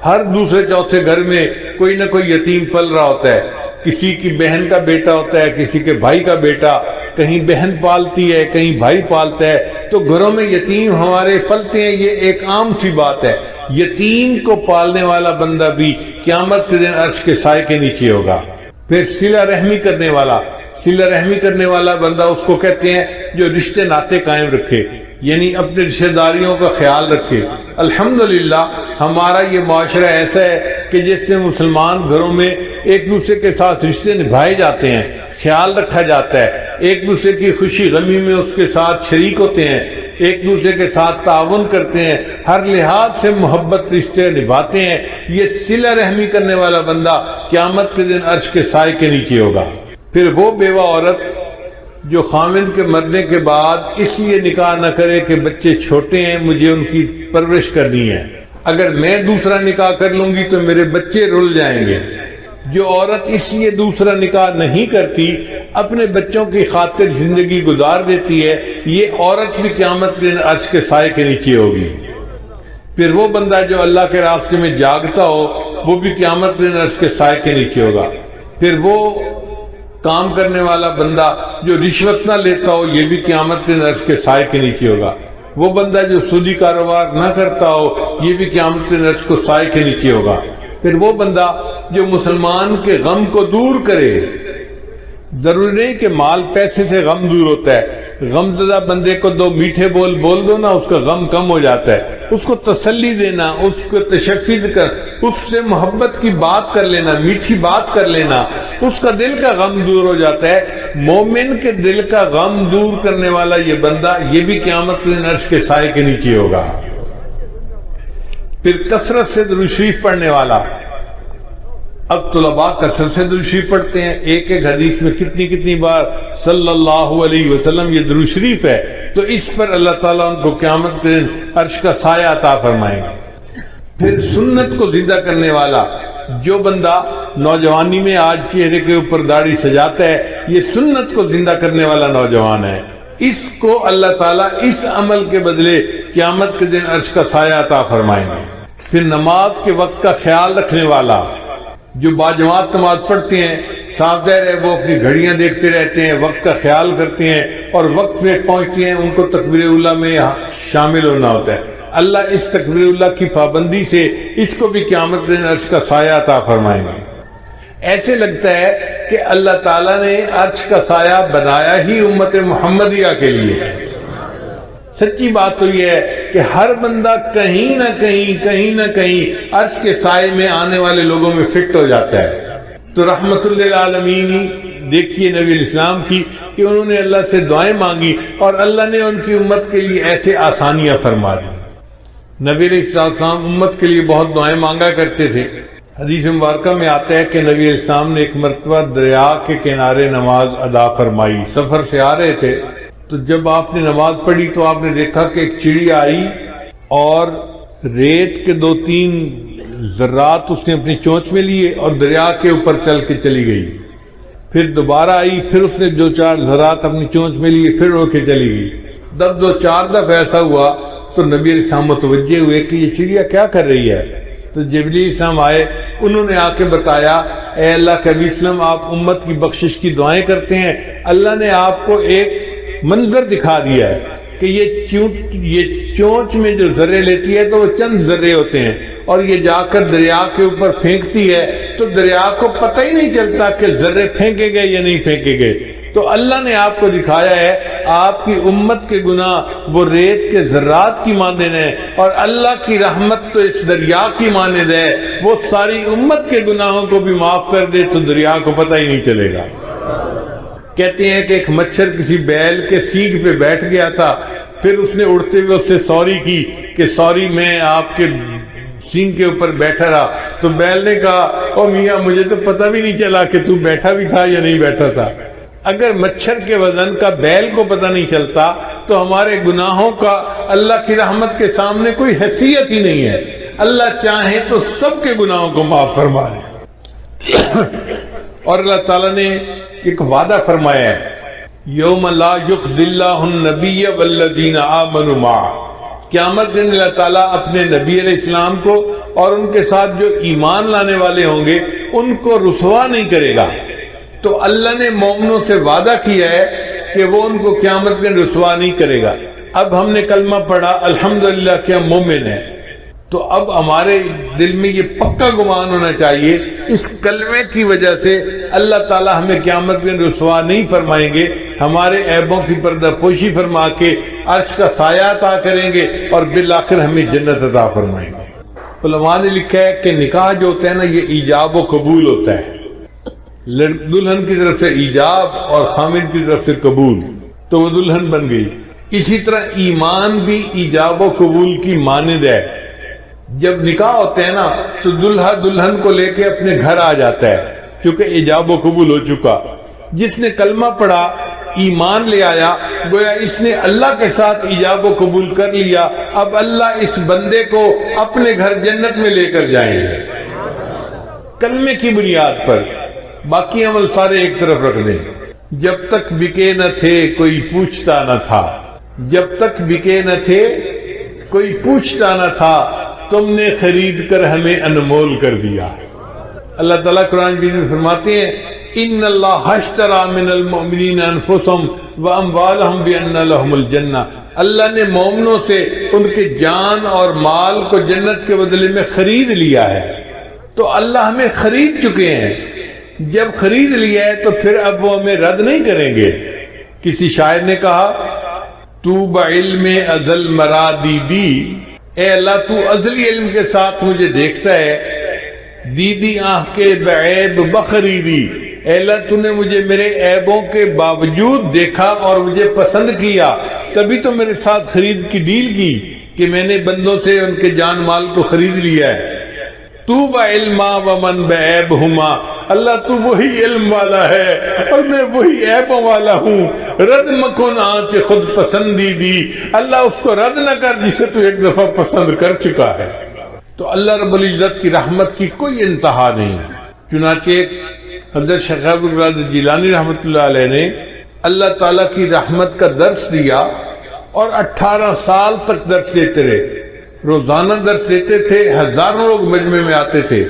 ہر دوسرے چوتھے گھر میں کوئی نہ کوئی یتیم پل رہا ہوتا ہے. کسی کی بہن کا بیٹا ہوتا ہے, کسی کے بھائی کا بیٹا, کہیں بہن پالتی ہے کہیں بھائی پالتا ہے, تو گھروں میں یتیم ہمارے پلتے ہیں, یہ ایک عام سی بات ہے. یتیم کو پالنے والا بندہ بھی قیامت کے دن عرش کے سائے کے نیچے ہوگا۔ پھر صلہ رحمی کرنے والا بندہ اس کو کہتے ہیں جو رشتے ناطے قائم رکھے، یعنی اپنے رشتہ داریوں کا خیال رکھے۔ الحمدللہ ہمارا یہ معاشرہ ایسا ہے کہ جس میں مسلمان گھروں میں ایک دوسرے کے ساتھ رشتے نبھائے جاتے ہیں، خیال رکھا جاتا ہے، ایک دوسرے کی خوشی غمی میں اس کے ساتھ شریک ہوتے ہیں، ایک دوسرے کے ساتھ تعاون کرتے ہیں، ہر لحاظ سے محبت رشتے نبھاتے ہیں۔ یہ صلہ رحمی کرنے والا بندہ قیامت کے دن عرش کے سائے کے نیچے ہوگا۔ پھر وہ بیوہ عورت جو خامن کے مرنے کے بعد اس لیے نکاح نہ کرے کہ بچے چھوٹے ہیں، مجھے ان کی پرورش کرنی ہے، اگر میں دوسرا نکاح کر لوں گی تو میرے بچے رل جائیں گے۔ جو عورت اس لیے دوسرا نکاح نہیں کرتی، اپنے بچوں کی خاطر زندگی گزار دیتی ہے، یہ عورت بھی قیامت کے دن عرش کے سائے کے نیچے ہوگی۔ پھر وہ بندہ جو اللہ کے راستے میں جاگتا ہو، وہ بھی قیامت کے دن عرش کے سائے کے نیچے ہوگا۔ پھر وہ کام کرنے والا بندہ جو رشوت نہ لیتا ہو، یہ بھی قیامت کے دن عرش کے سائے کے نیچے ہوگا۔ وہ بندہ جو سودی کاروبار نہ کرتا ہو، یہ بھی قیامت کے دن عرش کے سائے کے نیچے ہوگا۔ پھر وہ بندہ جو مسلمان کے غم کو دور کرے، ضروری نہیں کہ مال پیسے سے غم دور ہوتا ہے، غم زدہ بندے کو دو میٹھے بول دو نا، اس کا غم کم ہو جاتا ہے۔ اس کو تسلی دینا، اس کو تشفی کر، اس سے محبت کی بات کر لینا، میٹھی بات کر لینا، اس کا دل کا غم دور ہو جاتا ہے۔ مومن کے دل کا غم دور کرنے والا یہ بندہ، یہ بھی قیامت کے دن عرش کے سائے کے نیچے ہوگا۔ پھر کثرت سے درود شریف پڑھنے والا، اب طلباء کثرت سے درود شریف پڑھتے ہیں، ایک حدیث میں کتنی بار صلی اللہ علیہ وسلم یہ درود شریف ہے، تو اس پر اللہ تعالیٰ ان کو قیامت کے دن عرش کا سایہ عطا فرمائیں گے۔ پھر سنت کو زندہ کرنے والا، جو بندہ نوجوانی میں آج چہرے کے اوپر داڑھی سجاتا ہے، یہ سنت کو زندہ کرنے والا نوجوان ہے، اس کو اللہ تعالیٰ اس عمل کے بدلے قیامت کے دن عرش کا سایہ عطا فرمائیں گے۔ پھر نماز کے وقت کا خیال رکھنے والا، جو باجماعت نماز پڑھتے ہیں، صاف ظاہر ہے وہ اپنی گھڑیاں دیکھتے رہتے ہیں، وقت کا خیال کرتے ہیں اور وقت پہ پہنچتے ہیں، ان کو تکبیر اولیٰ میں شامل ہونا ہوتا ہے۔ اللہ اس تکبیر اولیٰ کی پابندی سے اس کو بھی قیامت دن عرش کا سایہ عطا فرمائیں گے۔ ایسے لگتا ہے کہ اللہ تعالیٰ نے عرش کا سایہ بنایا ہی امت محمدیہ کے لیے ہے۔ سچی بات تو یہ ہے کہ ہر بندہ کہیں نہ کہیں عرش کے سائے میں آنے والے لوگوں میں فٹ ہو جاتا ہے۔ تو رحمت للعالمین دیکھیے نبی علیہ السلام کی کہ انہوں نے اللہ سے دعائیں مانگی اور اللہ نے ان کی امت کے لیے ایسے آسانیاں فرما دی۔ نبی علیہ السلام امت کے لیے بہت دعائیں مانگا کرتے تھے۔ حدیث مبارکہ میں آتا ہے کہ نبی علیہ السلام نے ایک مرتبہ دریا کے کنارے نماز ادا فرمائی، سفر سے آ رہے تھے، تو جب آپ نے نماز پڑھی تو آپ نے دیکھا کہ ایک چڑیا آئی اور ریت کے 2-3 ذرات اس نے اپنی چونچ میں لیے اور دریا کے اوپر چل کے چلی گئی۔ پھر دوبارہ آئی، پھر اس نے 2-4 ذرات اپنی چونچ میں لیے، پھر اڑ کے چلی گئی۔ جب 2-4 دفعہ ایسا ہوا تو نبی علیہ السلام متوجہ ہوئے کہ یہ چڑیا کیا کر رہی ہے۔ تو جبریل علیہ السلام آئے، انہوں نے آ کے بتایا، اے اللہ کے نبی وسلم، آپ امت کی بخشش کی دعائیں کرتے ہیں، اللہ نے آپ کو ایک منظر دکھا دیا ہے کہ یہ چونچ میں جو ذرے لیتی ہے تو وہ چند ذرے ہوتے ہیں، اور یہ جا کر دریا کے اوپر پھینکتی ہے تو دریا کو پتہ ہی نہیں چلتا کہ ذرے پھینکے گئے یا نہیں پھینکے گئے۔ تو اللہ نے آپ کو دکھایا ہے آپ کی امت کے گناہ وہ ریت کے ذرات کی مانند ہیں، اور اللہ کی رحمت تو اس دریا کی مانند ہے، وہ ساری امت کے گناہوں کو بھی معاف کر دے تو دریا کو پتہ ہی نہیں چلے گا۔ کہتے ہیں کہ ایک مچھر کسی بیل کے سینگ پہ بیٹھ گیا تھا، پھر اس نے اڑتے ہوئے اس سے سوری کی کہ سوری میں آپ کے سینگ کے اوپر بیٹھا رہا، تو بیل نے کہا او میاں مجھے تو پتہ بھی نہیں چلا کہ تو بیٹھا بھی تھا یا نہیں بیٹھا تھا۔ اگر مچھر کے وزن کا بیل کو پتہ نہیں چلتا تو ہمارے گناہوں کا اللہ کی رحمت کے سامنے کوئی حیثیت ہی نہیں ہے۔ اللہ چاہے تو سب کے گناہوں کو معاف فرما دے۔ اور اللہ تعالیٰ نے ایک وعدہ فرمایا ہے، یوم لا یخزی اللہ النبی والذین آمنوا معہ، قیامت دن اللہ تعالیٰ اپنے نبی علیہ السلام کو اور ان کے ساتھ جو ایمان لانے والے ہوں گے ان کو رسوا نہیں کرے گا۔ تو اللہ نے مومنوں سے وعدہ کیا ہے کہ وہ ان کو قیامت دن رسوا نہیں کرے گا۔ اب ہم نے کلمہ پڑھا الحمدللہ کہ ہم مومن ہیں، تو اب ہمارے دل میں یہ پکا گمان ہونا چاہیے اس کلمے کی وجہ سے اللہ تعالیٰ ہمیں قیامت میں رسوا نہیں فرمائیں گے، ہمارے عیبوں کی پردہ پوشی فرما کے عرش کا سایہ عطا کریں گے اور بالآخر ہمیں جنت عطا فرمائیں گے۔ علماء نے لکھا ہے کہ نکاح جو ہوتا ہے نا یہ ایجاب و قبول ہوتا ہے، دلہن کی طرف سے ایجاب اور خامد کی طرف سے قبول، تو وہ دلہن بن گئی۔ اسی طرح ایمان بھی ایجاب و قبول کی مانند ہے، جب نکاح ہوتے ہیں نا تو دلہا دلہن کو لے کے اپنے گھر آ جاتا ہے کیونکہ ایجاب و قبول ہو چکا۔ جس نے کلمہ پڑھا ایمان لے آیا گویا اس نے اللہ کے ساتھ ایجاب و قبول کر لیا، اب اللہ اس بندے کو اپنے گھر جنت میں لے کر جائیں گے کلمے کی بنیاد پر۔ باقی عمل سارے ایک طرف رکھ دیں۔ جب تک بکے نہ تھے کوئی پوچھتا نہ تھا، جب تک بکے نہ تھے کوئی پوچھتا نہ تھا، تم نے خرید کر ہمیں انمول کر دیا۔ اللہ تعالیٰ قرآن میں فرماتے ہیں ان اللہ اشتری من المؤمنین انفسهم واموالهم بان لهم الجنہ، اللہ نے مومنوں سے ان کے جان اور مال کو جنت کے بدلے میں خرید لیا ہے۔ تو اللہ ہمیں خرید چکے ہیں، جب خرید لیا ہے تو پھر اب وہ ہمیں رد نہیں کریں گے۔ کسی شاعر نے کہا تو بعلم ازل مرادی دی، اے اللہ تو ازلی علم کے ساتھ مجھے دیکھتا ہے، دیدی آنکھ کے بعیب بخریدی، اے اللہ تو نے مجھے میرے عیبوں کے باوجود دیکھا اور مجھے پسند کیا، تبھی تو میرے ساتھ خرید کی ڈیل کی کہ میں نے بندوں سے ان کے جان مال کو خرید لیا ہے۔ تو بعلما ومن بعیب ہما، اللہ تو وہی علم والا ہے اور میں وہی عیبوں والا ہوں، رد مکن آنچ خود پسندی دی، اللہ اس کو رد نہ کر جسے تو ایک دفعہ پسند کر چکا ہے۔ تو اللہ رب العزت کی رحمت کی کوئی انتہا نہیں۔ چنانچہ حضرت شیخ عبد القادر جیلانی رحمۃ اللہ علیہ نے اللہ تعالیٰ کی رحمت کا درس دیا اور 18 سال تک درس دیتے رہے، روزانہ درس دیتے تھے، ہزاروں لوگ مجمع میں آتے تھے،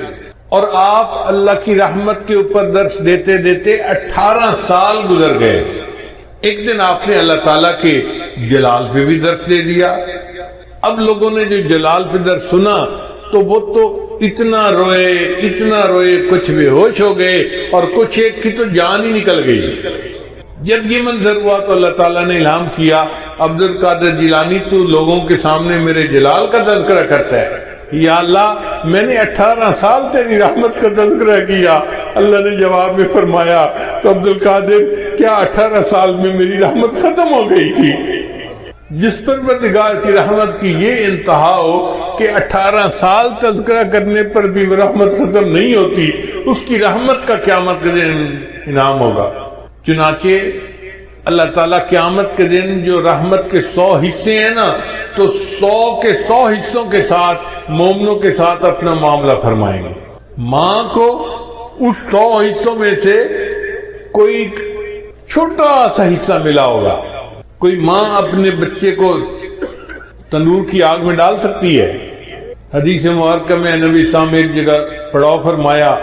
اور آپ اللہ کی رحمت کے اوپر درس دیتے دیتے 18 سال گزر گئے۔ ایک دن آپ نے اللہ تعالیٰ کے جلال پہ بھی درس دے دیا۔ اب لوگوں نے جو جلال پہ درس سنا تو وہ تو اتنا روئے کچھ بے ہوش ہو گئے اور کچھ ایک کی تو جان ہی نکل گئی۔ جب یہ منظر ہوا تو اللہ تعالیٰ نے الہام کیا عبد القادر جیلانی تو لوگوں کے سامنے میرے جلال کا تذکرہ کرتا ہے، یا اللہ میں نے 18 سال تیری رحمت کا تذکرہ کیا۔ اللہ نے جواب میں فرمایا تو عبد القادر کیا 18 سال میں میری رحمت ختم ہو گئی تھی؟ جس پروردگار کی رحمت کی یہ انتہا ہو کہ 18 سال تذکرہ کرنے پر بھی رحمت ختم نہیں ہوتی، اس کی رحمت کا قیامت کے دن انعام ہوگا۔ چنانچہ اللہ تعالیٰ قیامت کے دن جو رحمت کے 100 حصے ہیں نا تو 100 کے 100 حصوں کے ساتھ مومنوں کے ساتھ اپنا معاملہ فرمائیں گے۔ ماں کو اس 100 حصوں میں سے کوئی چھوٹا سا حصہ ملا ہوگا۔ کوئی ماں اپنے بچے کو تندور کی آگ میں ڈال سکتی ہے؟ حدیث مبارکہ میں نبی اسلام ایک جگہ پڑاؤ فرمایا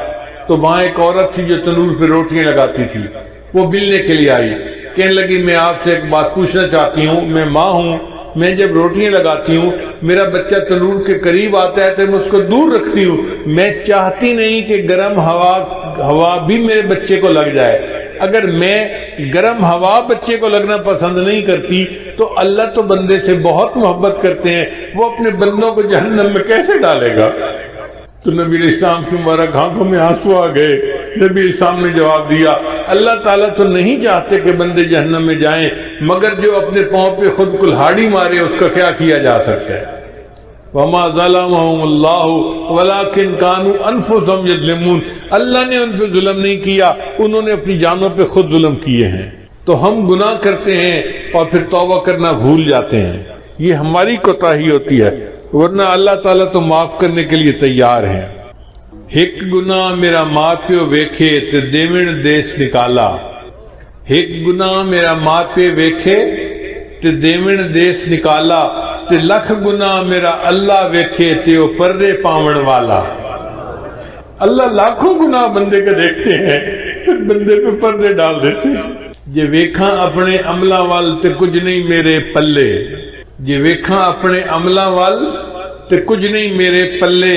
تو وہاں ایک عورت تھی جو تندور پہ روٹیاں لگاتی تھی، وہ ملنے کے لیے آئی، کہنے لگی میں آپ سے ایک بات پوچھنا چاہتی ہوں، میں ماں ہوں، میں جب روٹیاں لگاتی ہوں میرا بچہ تندور کے قریب آتا ہے تو میں اس کو دور رکھتی ہوں، میں چاہتی نہیں کہ گرم ہوا بھی میرے بچے کو لگ جائے۔ اگر میں گرم ہوا بچے کو لگنا پسند نہیں کرتی تو اللہ تو بندے سے بہت محبت کرتے ہیں، وہ اپنے بندوں کو جہنم میں کیسے ڈالے گا؟ تو نبی علیہ السلام کی مبارک آنکھوں میں آنسو آ گئے۔ نبی علیہ السلام نے جواب دیا اللہ تعالیٰ تو نہیں چاہتے کہ بندے جہنم میں جائیں، مگر جو اپنے پاؤں پہ خود کلہاڑی مارے اس کا کیا کیا جا سکتا ہے؟ وَمَا ظَلَمَهُمُ اللَّهُ وَلَكِنْ كَانُوا أَنفُسَهُمْ يَظْلِمُونَ، اللہ نے ان پہ ظلم نہیں کیا، انہوں نے اپنی جانوں پہ خود ظلم کیے ہیں۔ تو ہم گناہ کرتے ہیں اور پھر توبہ کرنا بھول جاتے ہیں، یہ ہماری کوتاہی ہوتی ہے، ورنہ اللہ تعالیٰ تو معاف کرنے کے لیے تیار ہیں۔ ایک گناہ میرا ماں پیو ویکھے تے دیوݨ دیس نکالا، ایک گناہ میرا ماں پیو ویکھے تے دیوݨ دیس نکالا، تے لکھ گناہ میرا اللہ ویکھے تے وہ پردے پاون والا۔ اللہ لاکھوں گناہ بندے کے دیکھتے ہیں پھر بندے پہ پردے ڈال دیتے ہیں۔ جے ویکھاں اپنے عملہ وال تے کچھ نہیں میرے پلے، جے ویکھاں اپنے عملہ وال تے کچھ نہیں میرے پلے،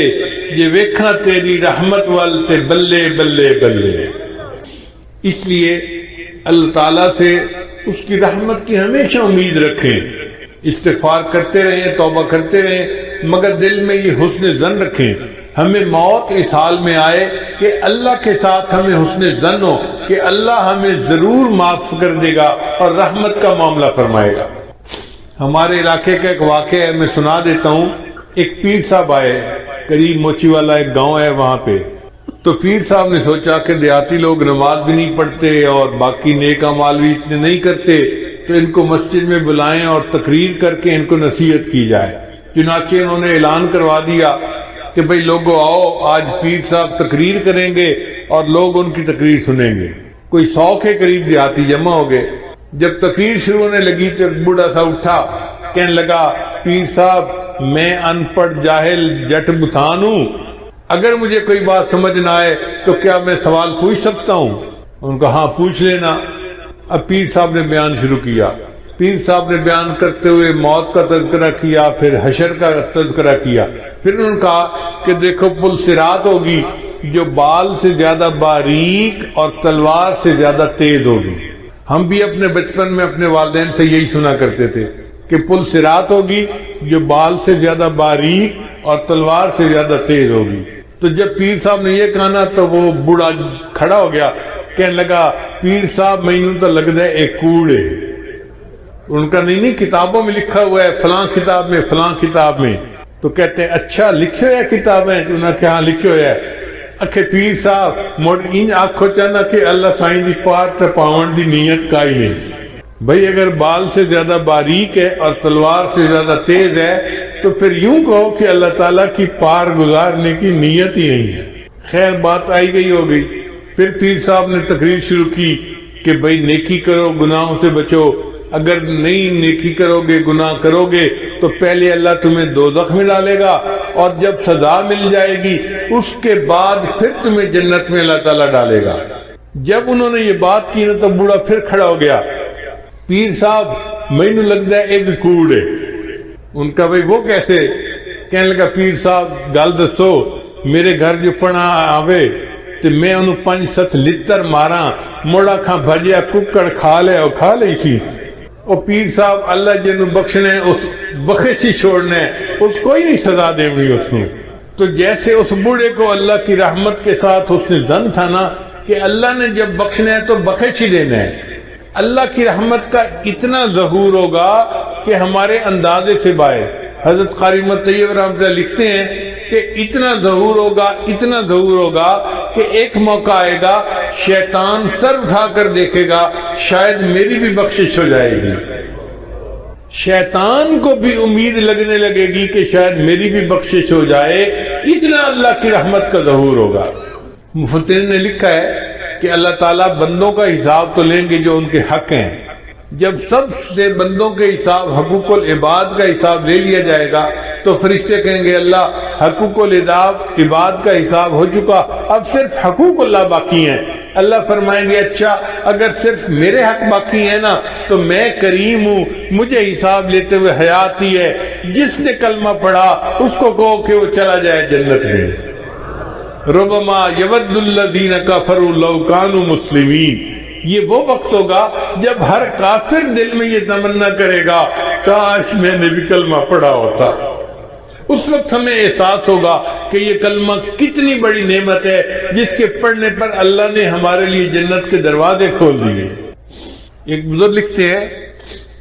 یہ ویکھاں تیری رحمت وال تے بلے بلے بلے۔ اس لیے اللہ تعالیٰ سے اس کی رحمت کی ہمیشہ امید رکھیں، استغفار کرتے رہیں، توبہ کرتے رہیں، مگر دل میں یہ حسن ظن رکھیں، ہمیں موت اس حال میں آئے کہ اللہ کے ساتھ ہمیں حسن ظن ہو کہ اللہ ہمیں ضرور معاف کر دے گا اور رحمت کا معاملہ فرمائے گا۔ ہمارے علاقے کا ایک واقعہ ہے، میں سنا دیتا ہوں۔ ایک پیر صاحب آئے، قریب موچی والا ایک گاؤں ہے وہاں پہ، تو پیر صاحب نے سوچا کہ دیہاتی لوگ نماز بھی نہیں پڑھتے اور باقی نیک اعمال بھی اتنے نہیں کرتے، تو ان کو مسجد میں بلائیں اور تقریر کر کے ان کو نصیحت کی جائے۔ چنانچہ انہوں نے اعلان کروا دیا کہ بھئی لوگوں آؤ، آج پیر صاحب تقریر کریں گے اور لوگ ان کی تقریر سنیں گے۔ کوئی 100 کے قریب دیہاتی جمع ہو گئے۔ جب تقریر شروع ہونے لگی تو ایک بوڑھا سا اٹھا، کہنے لگا پیر صاحب میں ان پڑھ جاہل جٹ بتان ہوں، اگر مجھے کوئی بات سمجھ نہ آئے تو کیا میں سوال پوچھ سکتا ہوں؟ ان کا ہاں پوچھ لینا۔ اب پیر صاحب نے بیان شروع کیا۔ پیر صاحب نے بیان کرتے ہوئے موت کا تذکرہ کیا، پھر حشر کا تذکرہ کیا، پھر انہوں نے کہا کہ دیکھو پل صراط ہوگی جو بال سے زیادہ باریک اور تلوار سے زیادہ تیز ہوگی۔ ہم بھی اپنے بچپن میں اپنے والدین سے یہی سنا کرتے تھے کہ پل صراط ہوگی جو بال سے زیادہ باریک اور تلوار سے زیادہ تیز ہوگی۔ تو جب پیر صاحب نے یہ کہا نا تو وہ بوڑھا کھڑا ہو گیا، کہنے لگا پیر صاحب میں تو لگتا ہے ایک کوڑے۔ ان کا نہیں کتابوں میں لکھا ہوا ہے، فلاں کتاب میں فلاں کتاب میں۔ تو کہتے ہیں اچھا لکھے ہوئے کتابیں؟ انہوں نے کہا ہاں لکھے ہوئے ہے۔ اکھے پیر صاحب موڑ ان آنکھوں چاہنا کہ اللہ سائیں دی پار تے پاون دی نیت کا ہی نہیں۔ بھئی اگر بال سے زیادہ باریک ہے اور تلوار سے زیادہ تیز ہے تو پھر یوں کہو کہ اللہ تعالیٰ کی پار گزارنے کی نیت ہی نہیں ہے۔ خیر بات آئی گئی ہو گئی۔ پھر پیر صاحب نے تقریر شروع کی کہ بھئی نیکی کرو، گناہوں سے بچو، اگر نہیں نیکی کرو گے، گناہ کرو گے تو پہلے اللہ تمہیں دوزخ میں ڈالے گا اور جب سزا مل جائے گی اس کے بعد پھر تمہیں جنت میں اللہ تعالیٰ ڈالے گا۔ جب انہوں نے یہ بات کی نا تو بوڑھا پھر کھڑا ہو گیا، پیر صاحب مینوں لگتا ہے ایک کوڑ ہے۔ ان کا بھئی وہ کیسے؟ کہنے لگا پیر صاحب گل دسو، میرے گھر جو پڑھا آوے تو میں انہوں 5-7 لتر مارا، موڑا کھاں بھجیا ککڑ کھا لے اور کھا لئی سی۔ اور پیر صاحب اللہ جنوں بخشنے اس بخش ہی چھوڑنے، اس کوئی نہیں سزا دینی اس نے۔ تو جیسے اس بوڑھے کو اللہ کی رحمت کے ساتھ اس نے ظن تھا نا کہ اللہ نے جب بخشنا ہے تو بخش ہی دینا ہے، اللہ کی رحمت کا اتنا ظہور ہوگا کہ ہمارے اندازے سے باہر۔ حضرت قاری محمد طیب رحمۃ اللہ لکھتے ہیں کہ اتنا ظہور ہوگا، اتنا ظہور ہوگا کہ ایک موقع آئے گا شیطان سر اٹھا کر دیکھے گا شاید میری بھی بخشش ہو جائے گی۔ شیطان کو بھی امید لگنے لگے گی کہ شاید میری بھی بخشش ہو جائے، اتنا اللہ کی رحمت کا ظہور ہوگا۔ مفسرین نے لکھا ہے کہ اللہ تعالیٰ بندوں کا حساب تو لیں گے جو ان کے حق ہیں، جب سب سے بندوں کے حساب حقوق العباد کا حساب لے لیا جائے گا تو فرشتے کہیں گے اللہ حقوق العباد کا حساب ہو چکا، اب صرف حقوق اللہ باقی ہیں۔ اللہ فرمائیں گے اچھا اگر صرف میرے حق باقی ہیں نا تو میں کریم ہوں، مجھے حساب لیتے ہوئے حیات ہی ہے، جس نے کلمہ پڑھا اس کو کہو کہ وہ چلا جائے جنت میں۔ ربما یود الذین کفروا لو کانوا مسلمین، یہ وہ وقت ہوگا جب ہر کافر دل میں یہ تمنا کرے گا کاش میں نے بھی کلمہ پڑھا ہوتا۔ اس وقت ہمیں احساس ہوگا کہ یہ کلمہ کتنی بڑی نعمت ہے جس کے پڑھنے پر اللہ نے ہمارے لیے جنت کے دروازے کھول دیے۔ ایک بزرگ لکھتے ہیں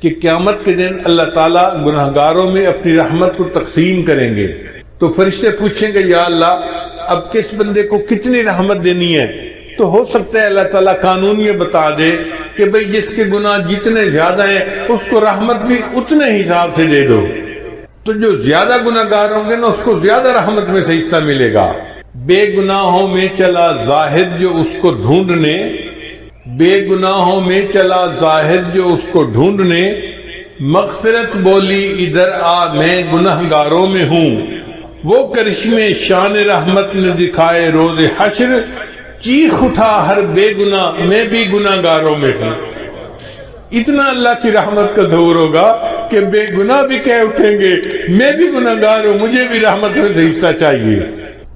کہ قیامت کے دن اللہ تعالیٰ گناہگاروں میں اپنی رحمت کو تقسیم کریں گے تو فرشتے پوچھیں گے یا اللہ اب کس بندے کو کتنی رحمت دینی ہے؟ تو ہو سکتا ہے اللہ تعالیٰ قانون یہ بتا دے کہ بھئی جس کے گناہ جتنے زیادہ ہیں اس کو رحمت بھی اتنے حساب سے دے دو، تو جو زیادہ گناہگار ہوں گے نا اس کو زیادہ رحمت میں سے حصہ ملے گا۔ بے گناہوں میں چلا زاہد جو اس کو ڈھونڈنے، بے گناہوں میں چلا زاہد جو اس کو ڈھونڈنے، مغفرت بولی ادھر آ میں گناہگاروں میں ہوں، وہ کرشمے شان رحمت نے دکھائے روز حشر، چیخ اٹھا ہر بے گناہ میں بھی گناہگاروں میں ہوں۔ اتنا اللہ کی رحمت کا ظہور ہوگا کہ بے گناہ بھی کہہ اٹھیں گے میں بھی گناہگار ہوں، مجھے بھی رحمت میں سے حصہ چاہیے۔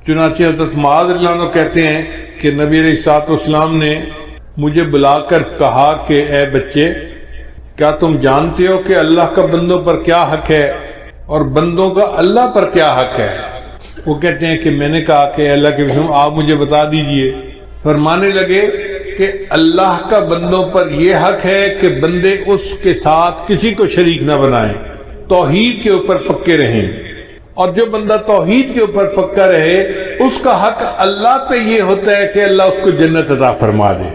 چنانچہ حضرت معاذ رضی اللہ عنہ کہتے ہیں کہ نبی علیہ الصلوۃ والسلام نے مجھے بلا کر کہا کہ اے بچے، کیا تم جانتے ہو کہ اللہ کا بندوں پر کیا حق ہے اور بندوں کا اللہ پر کیا حق ہے؟ وہ کہتے ہیں کہ میں نے کہا کہ اللہ کے رسول آپ مجھے بتا دیجئے۔ فرمانے لگے کہ اللہ کا بندوں پر یہ حق ہے کہ بندے اس کے ساتھ کسی کو شریک نہ بنائیں، توحید کے اوپر پکے رہیں، اور جو بندہ توحید کے اوپر پکا رہے اس کا حق اللہ پہ یہ ہوتا ہے کہ اللہ اس کو جنت عطا فرما دے۔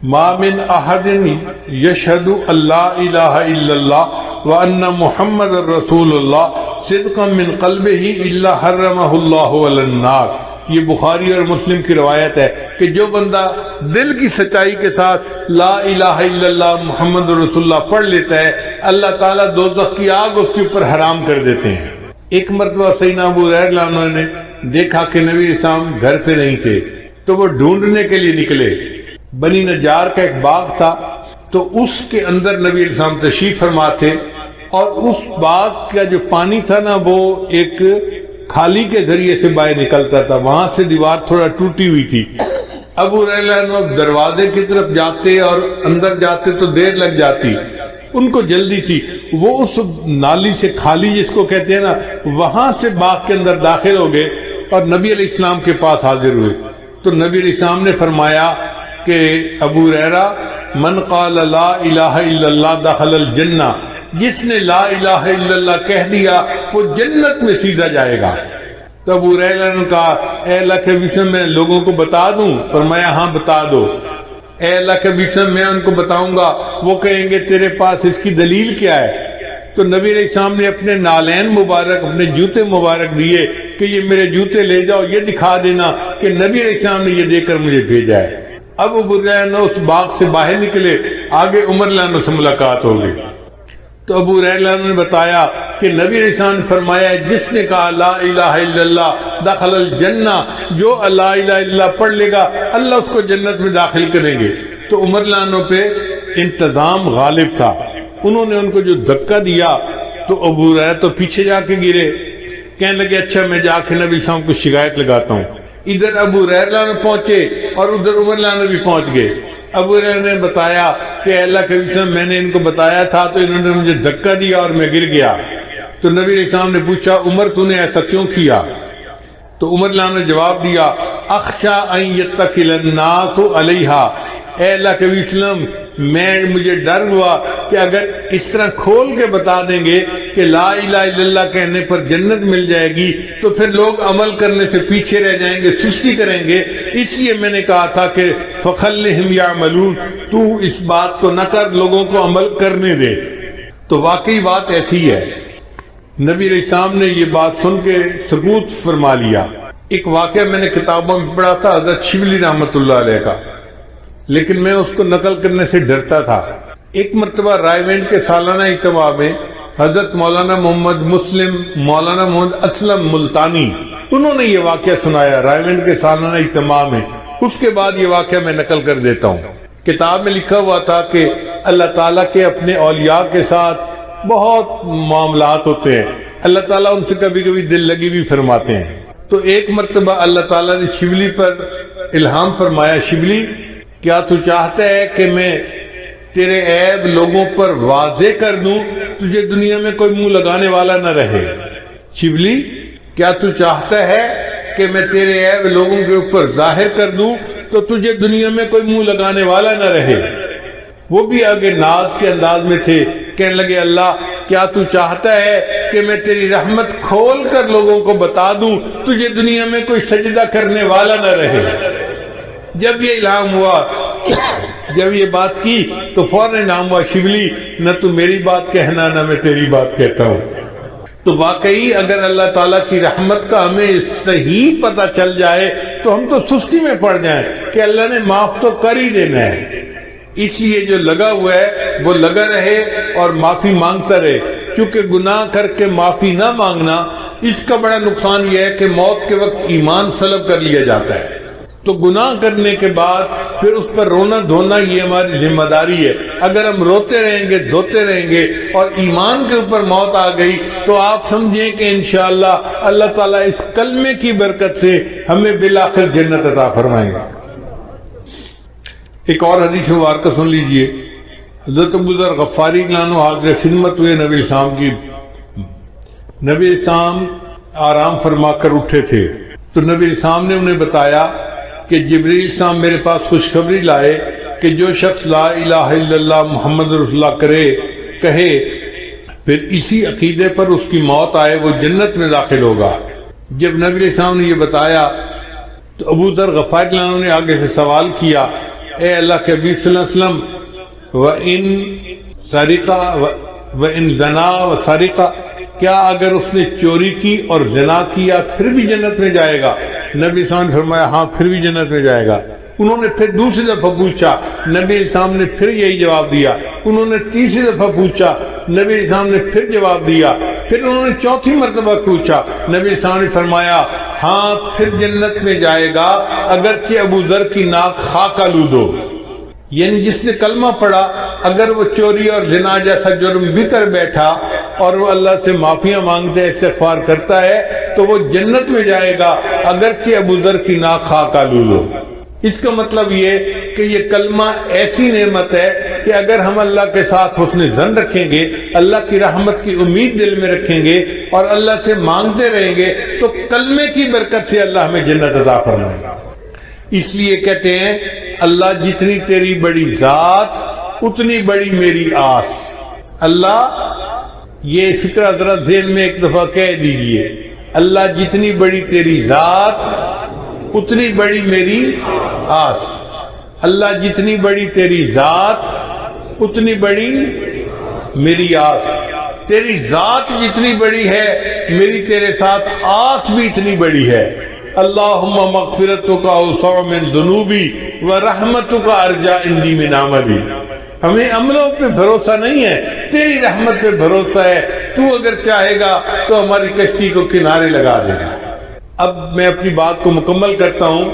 ما من احد یشہد اللہ الہ الا اللہ وان محمد رسول اللہ صدقا من قلبہ الا حرمہ اللہ علی النار۔ یہ بخاری اور مسلم کی روایت ہے کہ جو بندہ دل کی سچائی کے ساتھ لا الہ الا اللہ محمد رسول اللہ پڑھ لیتا ہے، اللہ تعالیٰ دوزخ کی آگ اس کے اوپر حرام کر دیتے ہیں۔ ایک مرتبہ سیدنا ابو ہریرہ انہوں نے دیکھا کہ نبی علیہ السلام گھر پہ نہیں تھے تو وہ ڈھونڈنے کے لیے نکلے۔ بنی نجار کا ایک باغ تھا تو اس کے اندر نبی علیہ السلام تشریف فرما تھے، اور اس باغ کا جو پانی تھا نا وہ ایک کھالی کے ذریعے سے باہر نکلتا تھا، وہاں سے دیوار تھوڑا ٹوٹی ہوئی تھی۔ ابو ہریرہ دروازے کی طرف جاتے اور اندر جاتے تو دیر لگ جاتی، ان کو جلدی تھی، وہ اس نالی سے کھالی جس کو کہتے ہیں نا وہاں سے باغ کے اندر داخل ہو گئے اور نبی علیہ السلام کے پاس حاضر ہوئے۔ تو نبی علیہ السلام نے فرمایا کہ ابو ہریرہ من قال لا الہ الا اللہ دخل الجنہ، جس نے لا الہ الا اللہ کہہ دیا وہ جنت میں سیدھا جائے گا۔ تو ابو ہریرہ نے کہا اے اللہ کے نبی میں لوگوں کو بتا دوں؟ فرمایا ہاں بتا دو۔ اے اللہ کے نبی میں ان کو بتاؤں گا، وہ کہیں گے تیرے پاس اس کی دلیل کیا ہے؟ تو نبی علیہ السلام نے اپنے نالین مبارک، اپنے جوتے مبارک دیے کہ یہ میرے جوتے لے جاؤ، یہ دکھا دینا کہ نبی علیہ السلام نے یہ دے کر مجھے بھیجا ہے۔ اب ابو ہریرہ اس باغ سے باہر نکلے، آگے عمر رضی اللہ عنہ سے ملاقات ہو گئی۔ تو ابو ہریرہ نے بتایا کہ نبی علیہ السلام نے فرمایا جس نے کہا لا الہ الا اللہ دخل الجنہ، جو لا الہ الا اللہ پڑھ لے گا اللہ اس کو جنت میں داخل کریں گے۔ تو عمر رضی اللہ عنہ پہ انتظام غالب تھا، انہوں نے ان کو جو دھکا دیا تو ابو ہریرہ تو پیچھے جا کے گرے، کہنے لگے اچھا میں جا کے نبی علیہ السلام کو شکایت لگاتا ہوں۔ ادھر ابو ہریرہ پہنچے اور ادھر عمر رضی اللہ عنہ بھی پہنچ گئے۔ ابو ہریرہ نے بتایا کہ اللہ کے نبی میں نے ان کو بتایا تھا تو انہوں نے مجھے دھکا دیا اور میں گر گیا۔ تو نبی علیہ السلام نے پوچھا عمر تو نے ایسا کیوں کیا؟ تو عمر رضی اللہ عنہ نے جواب دیا اخشا ان یتکل الناس علیہا، اے اللہ کے نبی مجھے ڈر ہوا کہ اگر اس طرح کھول کے بتا دیں گے کہ لا الہ الا اللہ کہنے پر جنت مل جائے گی تو پھر لوگ عمل کرنے سے پیچھے رہ جائیں گے، سستی کریں گے، اس لیے میں نے کہا تھا کہ فخلہم یعملون، تو اس بات کو نہ کر، لوگوں کو عمل کرنے دے۔ تو واقعی بات ایسی ہے، نبی علیہ السلام نے یہ بات سن کے سکوت فرما لیا۔ ایک واقعہ میں نے کتابوں میں پڑھا تھا حضرت شبلی رحمۃ اللہ علیہ کا، لیکن میں اس کو نقل کرنے سے ڈرتا تھا۔ ایک مرتبہ رائے وینڈ کے سالانہ اجتماع میں حضرت مولانا محمد مسلم، مولانا محمد اسلم ملتانی، انہوں نے یہ واقعہ سنایا رائے وینڈ کے سالانہ اجتماع میں۔ اس کے بعد یہ واقعہ میں نقل کر دیتا ہوں۔ کتاب میں لکھا ہوا تھا کہ اللہ تعالیٰ کے اپنے اولیاء کے ساتھ بہت معاملات ہوتے ہیں، اللہ تعالیٰ ان سے کبھی کبھی دل لگی بھی فرماتے ہیں۔ تو ایک مرتبہ اللہ تعالیٰ نے شبلی پر الہام فرمایا، شبلی کیا تو چاہتا ہے کہ میں تیرے عیب لوگوں پر واضح کر دوں، تجھے دنیا میں کوئی منہ لگانے والا نہ رہے؟ شبلی کیا تو چاہتا ہے کہ میں تیرے عیب لوگوں کے اوپر ظاہر کر دوں تو تجھے دنیا میں کوئی منہ لگانے والا نہ رہے؟ وہ بھی آگے ناز کے انداز میں تھے، کہنے لگے اللہ کیا تو چاہتا ہے کہ میں تیری رحمت کھول کر لوگوں کو بتا دوں تجھے دنیا میں کوئی سجدہ کرنے والا نہ رہے؟ جب یہ الہام ہوا، جب یہ بات کی تو فوراً الہام ہوا شبلی نہ تو میری بات کہنا نہ میں تیری بات کہتا ہوں۔ تو واقعی اگر اللہ تعالیٰ کی رحمت کا ہمیں صحیح پتہ چل جائے تو ہم تو سستی میں پڑ جائیں کہ اللہ نے معاف تو کر ہی دینا ہے۔ اس لیے جو لگا ہوا ہے وہ لگا رہے اور معافی مانگتا رہے، کیونکہ گناہ کر کے معافی نہ مانگنا اس کا بڑا نقصان یہ ہے کہ موت کے وقت ایمان سلب کر لیا جاتا ہے۔ تو گناہ کرنے کے بعد پھر اس پر رونا دھونا یہ ہماری ذمہ داری ہے. اگر ہم روتے رہیں گے دھوتے رہیں گے اور ایمان کے اوپر موت آ گئی تو آپ سمجھیں کہ انشاءاللہ اللہ تعالیٰ اس کلمے کی برکت سے ہمیں بالآخر جنت عطا فرمائیں گے. ایک اور حدیث مبارکہ سن لیجئے. حضرت ابو ذر غفاری عنہ حاضر خدمت ہوئے نبی اسلام کی. نبی اسلام آرام فرما کر اٹھے تھے تو نبی اسلام نے انہیں بتایا کہ جبریل اسلام میرے پاس خوشخبری لائے کہ جو شخص لا الہ الا اللہ محمد رسول اللہ کہے پھر اسی عقیدے پر اس کی موت آئے وہ جنت میں داخل ہوگا. جب نبی اسلام نے یہ بتایا تو ابو ذر غفاری عنہ نے آگے سے سوال کیا اے اللہ کے حبیب صلی اللہ علیہ وسلم وَإِن سَرِقَ وَإِن زَنَا وَسَرِقَ کیا اگر اس نے چوری کی اور زنا کیا پھر بھی جنت میں جائے گا؟ نبی اسلام نے فرمایا ہاں پھر بھی جنت میں جائے گا. انہوں نے پھر دوسری دفعہ پوچھا, نبی اسلام نے پھر یہی جواب دیا. انہوں نے تیسری دفعہ پوچھا, نبی اسلام نے پھر جواب دیا. پھر انہوں نے چوتھی مرتبہ پوچھا, نبی اسلام نے فرمایا ہاں پھر جنت میں جائے گا اگرچہ ابو ذر کی ناک خاک آلود ہو. یعنی جس نے کلمہ پڑھا اگر وہ چوری اور زنا جیسا جرم بھی کر بیٹھا اور وہ اللہ سے معافیاں مانگتے استغفار کرتا ہے تو وہ جنت میں جائے گا اگرچہ ابو ذر کی ناک خاک آلود ہو. اس کا مطلب یہ کہ یہ کلمہ ایسی نعمت ہے کہ اگر ہم اللہ کے ساتھ حسن ظن رکھیں گے, اللہ کی رحمت کی امید دل میں رکھیں گے اور اللہ سے مانگتے رہیں گے تو کلمے کی برکت سے اللہ ہمیں جنت عطا فرمائے گا. اس لیے کہتے ہیں اللہ جتنی تیری بڑی ذات اتنی بڑی میری آس. اللہ یہ فکرہ ذرا ذہن میں ایک دفعہ کہہ دیجئے, اللہ جتنی بڑی تیری ذات اتنی بڑی میری آس. اللہ جتنی بڑی تیری ذات اتنی بڑی میری آس. تیری ذات جتنی بڑی ہے میری تیرے ساتھ آس بھی اتنی بڑی ہے. اللہم مغفرتک اوسع من ذنوبی ورحمتک ارجا عندی من عملی. ہمیں عملوں پہ بھروسہ نہیں ہے, تیری رحمت پہ بھروسہ ہے. تو اگر چاہے گا تو ہماری کشتی کو کنارے لگا دے گا. اب میں اپنی بات کو مکمل کرتا ہوں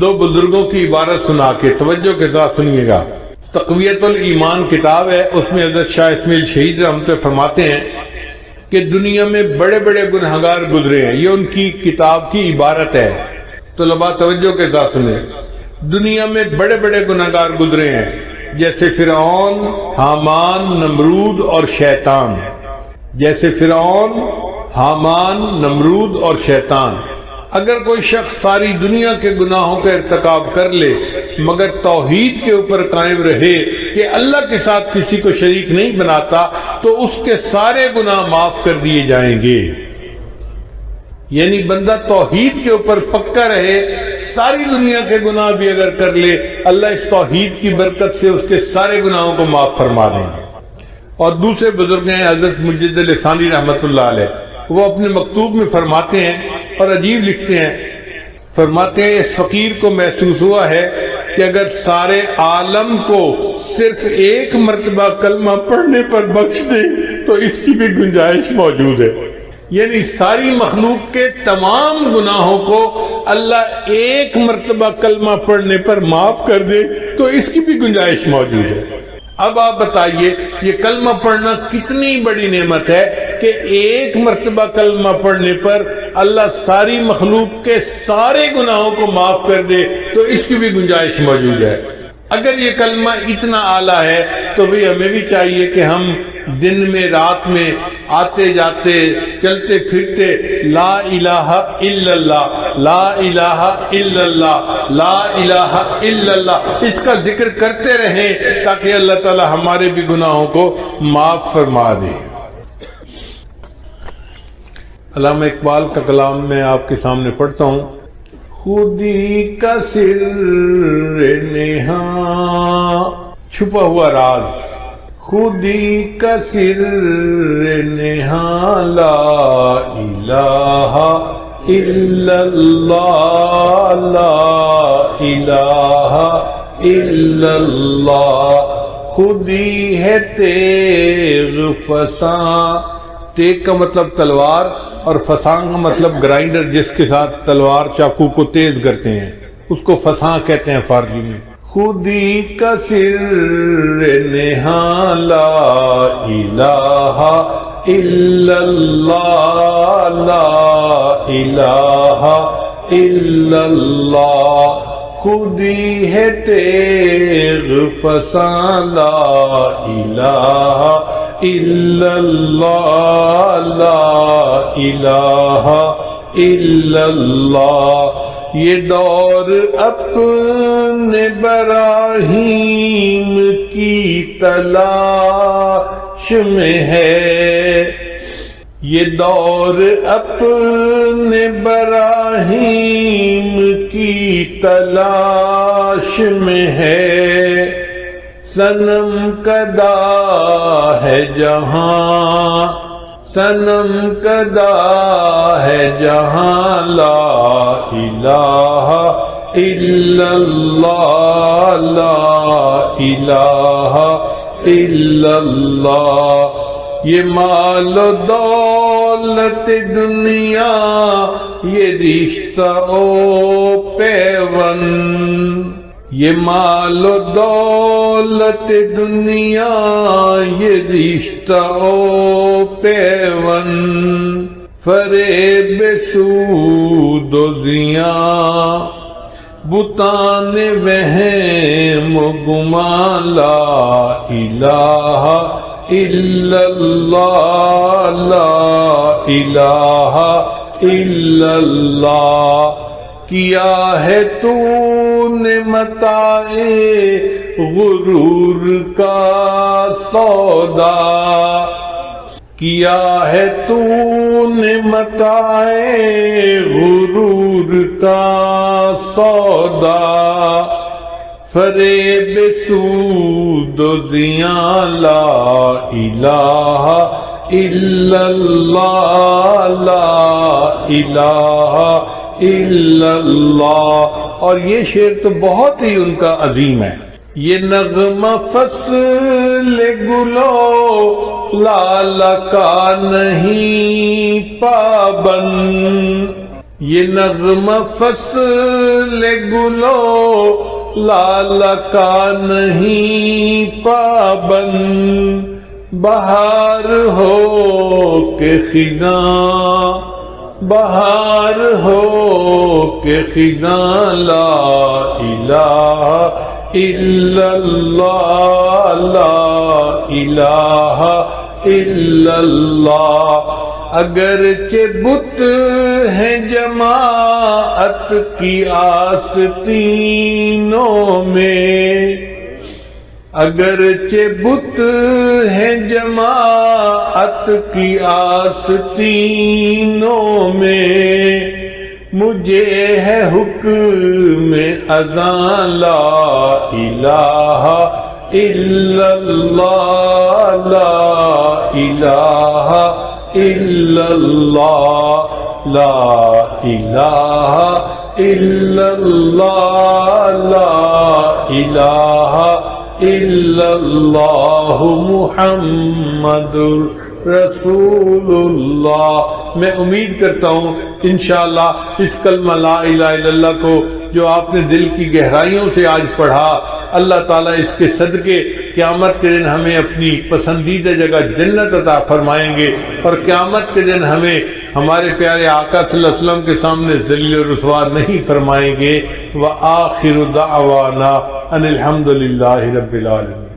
دو بزرگوں کی عبارت سنا کے, توجہ کے ساتھ سنیے گا. تقویت الایمان کتاب ہے, اس میں حضرت شاہ اسماعیل شہید رحمۃ اللہ فرماتے ہیں کہ دنیا میں بڑے بڑے گنہگار گزرے ہیں. یہ ان کی کتاب کی عبارت ہے, طلباء توجہ کے ساتھ سنیں. دنیا میں بڑے بڑے گنہگار گزرے ہیں جیسے فرعون, حامان, نمرود اور شیطان. جیسے فرعون, حامان, نمرود اور شیطان. اگر کوئی شخص ساری دنیا کے گناہوں کا ارتکاب کر لے مگر توحید کے اوپر قائم رہے کہ اللہ کے ساتھ کسی کو شریک نہیں بناتا تو اس کے سارے گناہ معاف کر دیے جائیں گے. یعنی بندہ توحید کے اوپر پکا رہے, ساری دنیا کے گناہ بھی اگر کر لے اللہ اس توحید کی برکت سے اس کے سارے گناہوں کو معاف فرما دیں گے. اور دوسرے بزرگ ہیں حضرت مجد لسانی رحمۃ اللہ علیہ, وہ اپنے مکتوب میں فرماتے ہیں اور عجیب لکھتے ہیں, فرماتے ہیں اس فقیر کو محسوس ہوا ہے کہ اگر سارے عالم کو صرف ایک مرتبہ کلمہ پڑھنے پر بخش دے تو اس کی بھی گنجائش موجود ہے. یعنی ساری مخلوق کے تمام گناہوں کو اللہ ایک مرتبہ کلمہ پڑھنے پر معاف کر دے تو اس کی بھی گنجائش موجود ہے. اب آپ بتائیے یہ کلمہ پڑھنا کتنی بڑی نعمت ہے کہ ایک مرتبہ کلمہ پڑھنے پر اللہ ساری مخلوق کے سارے گناہوں کو معاف کر دے تو اس کی بھی گنجائش موجود ہے. اگر یہ کلمہ اتنا اعلیٰ ہے تو بھی ہمیں بھی چاہیے کہ ہم دن میں رات میں آتے جاتے چلتے پھرتے لا الہ الا اللہ, لا الہ الا اللہ, لا الہ الا اللہ اس کا ذکر کرتے رہیں تاکہ اللہ تعالی ہمارے بھی گناہوں کو معاف فرما دے. علامہ اقبال کا کلام میں آپ کے سامنے پڑھتا ہوں. خودی کا سر نہاں چھپا ہوا راز, خودی کا سر نہاں لا الہ الا اللہ, لا الہ الا اللہ. خودی ہے تیغ فساں, تیغ کا مطلب تلوار اور فسان کا مطلب گرائنڈر جس کے ساتھ تلوار چاقو کو تیز کرتے ہیں. اس کو فساں کہتے ہیں فارسی میں. خودی کا سر نہاں لا الہ الا اللہ لا الہ الا اللہ. خودی ہے تیغ فساں لا الہ الا اللہ لا الہ الا اللہ. یہ دور اپنے براہیم کی تلاش میں ہے. یہ دور اپنے براہیم کی تلاش میں ہے. صنم کدا ہے جہاں صنم کدا ہے جہاں لا الہ الا اللہ لا الہ الا اللہ. یہ مال و دولت دنیا یہ رشتہ او پیون. یہ مال و دولت دنیا یہ رشتہ او پیون. فریب سود و زیاں بتان وہم و گمان لا الہ الا اللہ لا الہ الا اللہ. کیا ہے تو نے متاع غرور کا سودا. کیا ہے تو نے متاع غرور کا سودا. فریب سود و زیاں لا الہ الا اللہ لا الہ الا اللہ. اور یہ شعر تو بہت ہی ان کا عظیم ہے. یہ نغمہ فصل گلو لال کا نہیں پابند. یہ نغمہ فصل گلو لال کا نہیں پابند. بہار ہو کہ خزاں بہار ہو کہ خزاں لا الہ الا اللہ لا الہ الا اللہ. اگرچہ بت ہے جماعت کی آستینوں میں. اگرچہ بت ہے جماعت کی آستینوں میں. مجھے ہے حکم اذاں لا الہ الا اللہ لا الہ الا اللہ لا الہ الا اللہ لا الہ الا اللہ محمد رسول اللہ. میں امید کرتا ہوں انشاءاللہ اس کلمہ لا الہ الا اللہ کو جو آپ نے دل کی گہرائیوں سے آج پڑھا، اللہ تعالیٰ اس کے صدقے قیامت کے دن ہمیں اپنی پسندیدہ جگہ جنت عطا فرمائیں گے، اور قیامت کے دن ہمیں ہمارے پیارے آقا صلی اللہ علیہ وسلم کے سامنے ذلیل و رسوا نہیں فرمائیں گے. وآخر دعوانا ان الحمد للہ رب العالمین.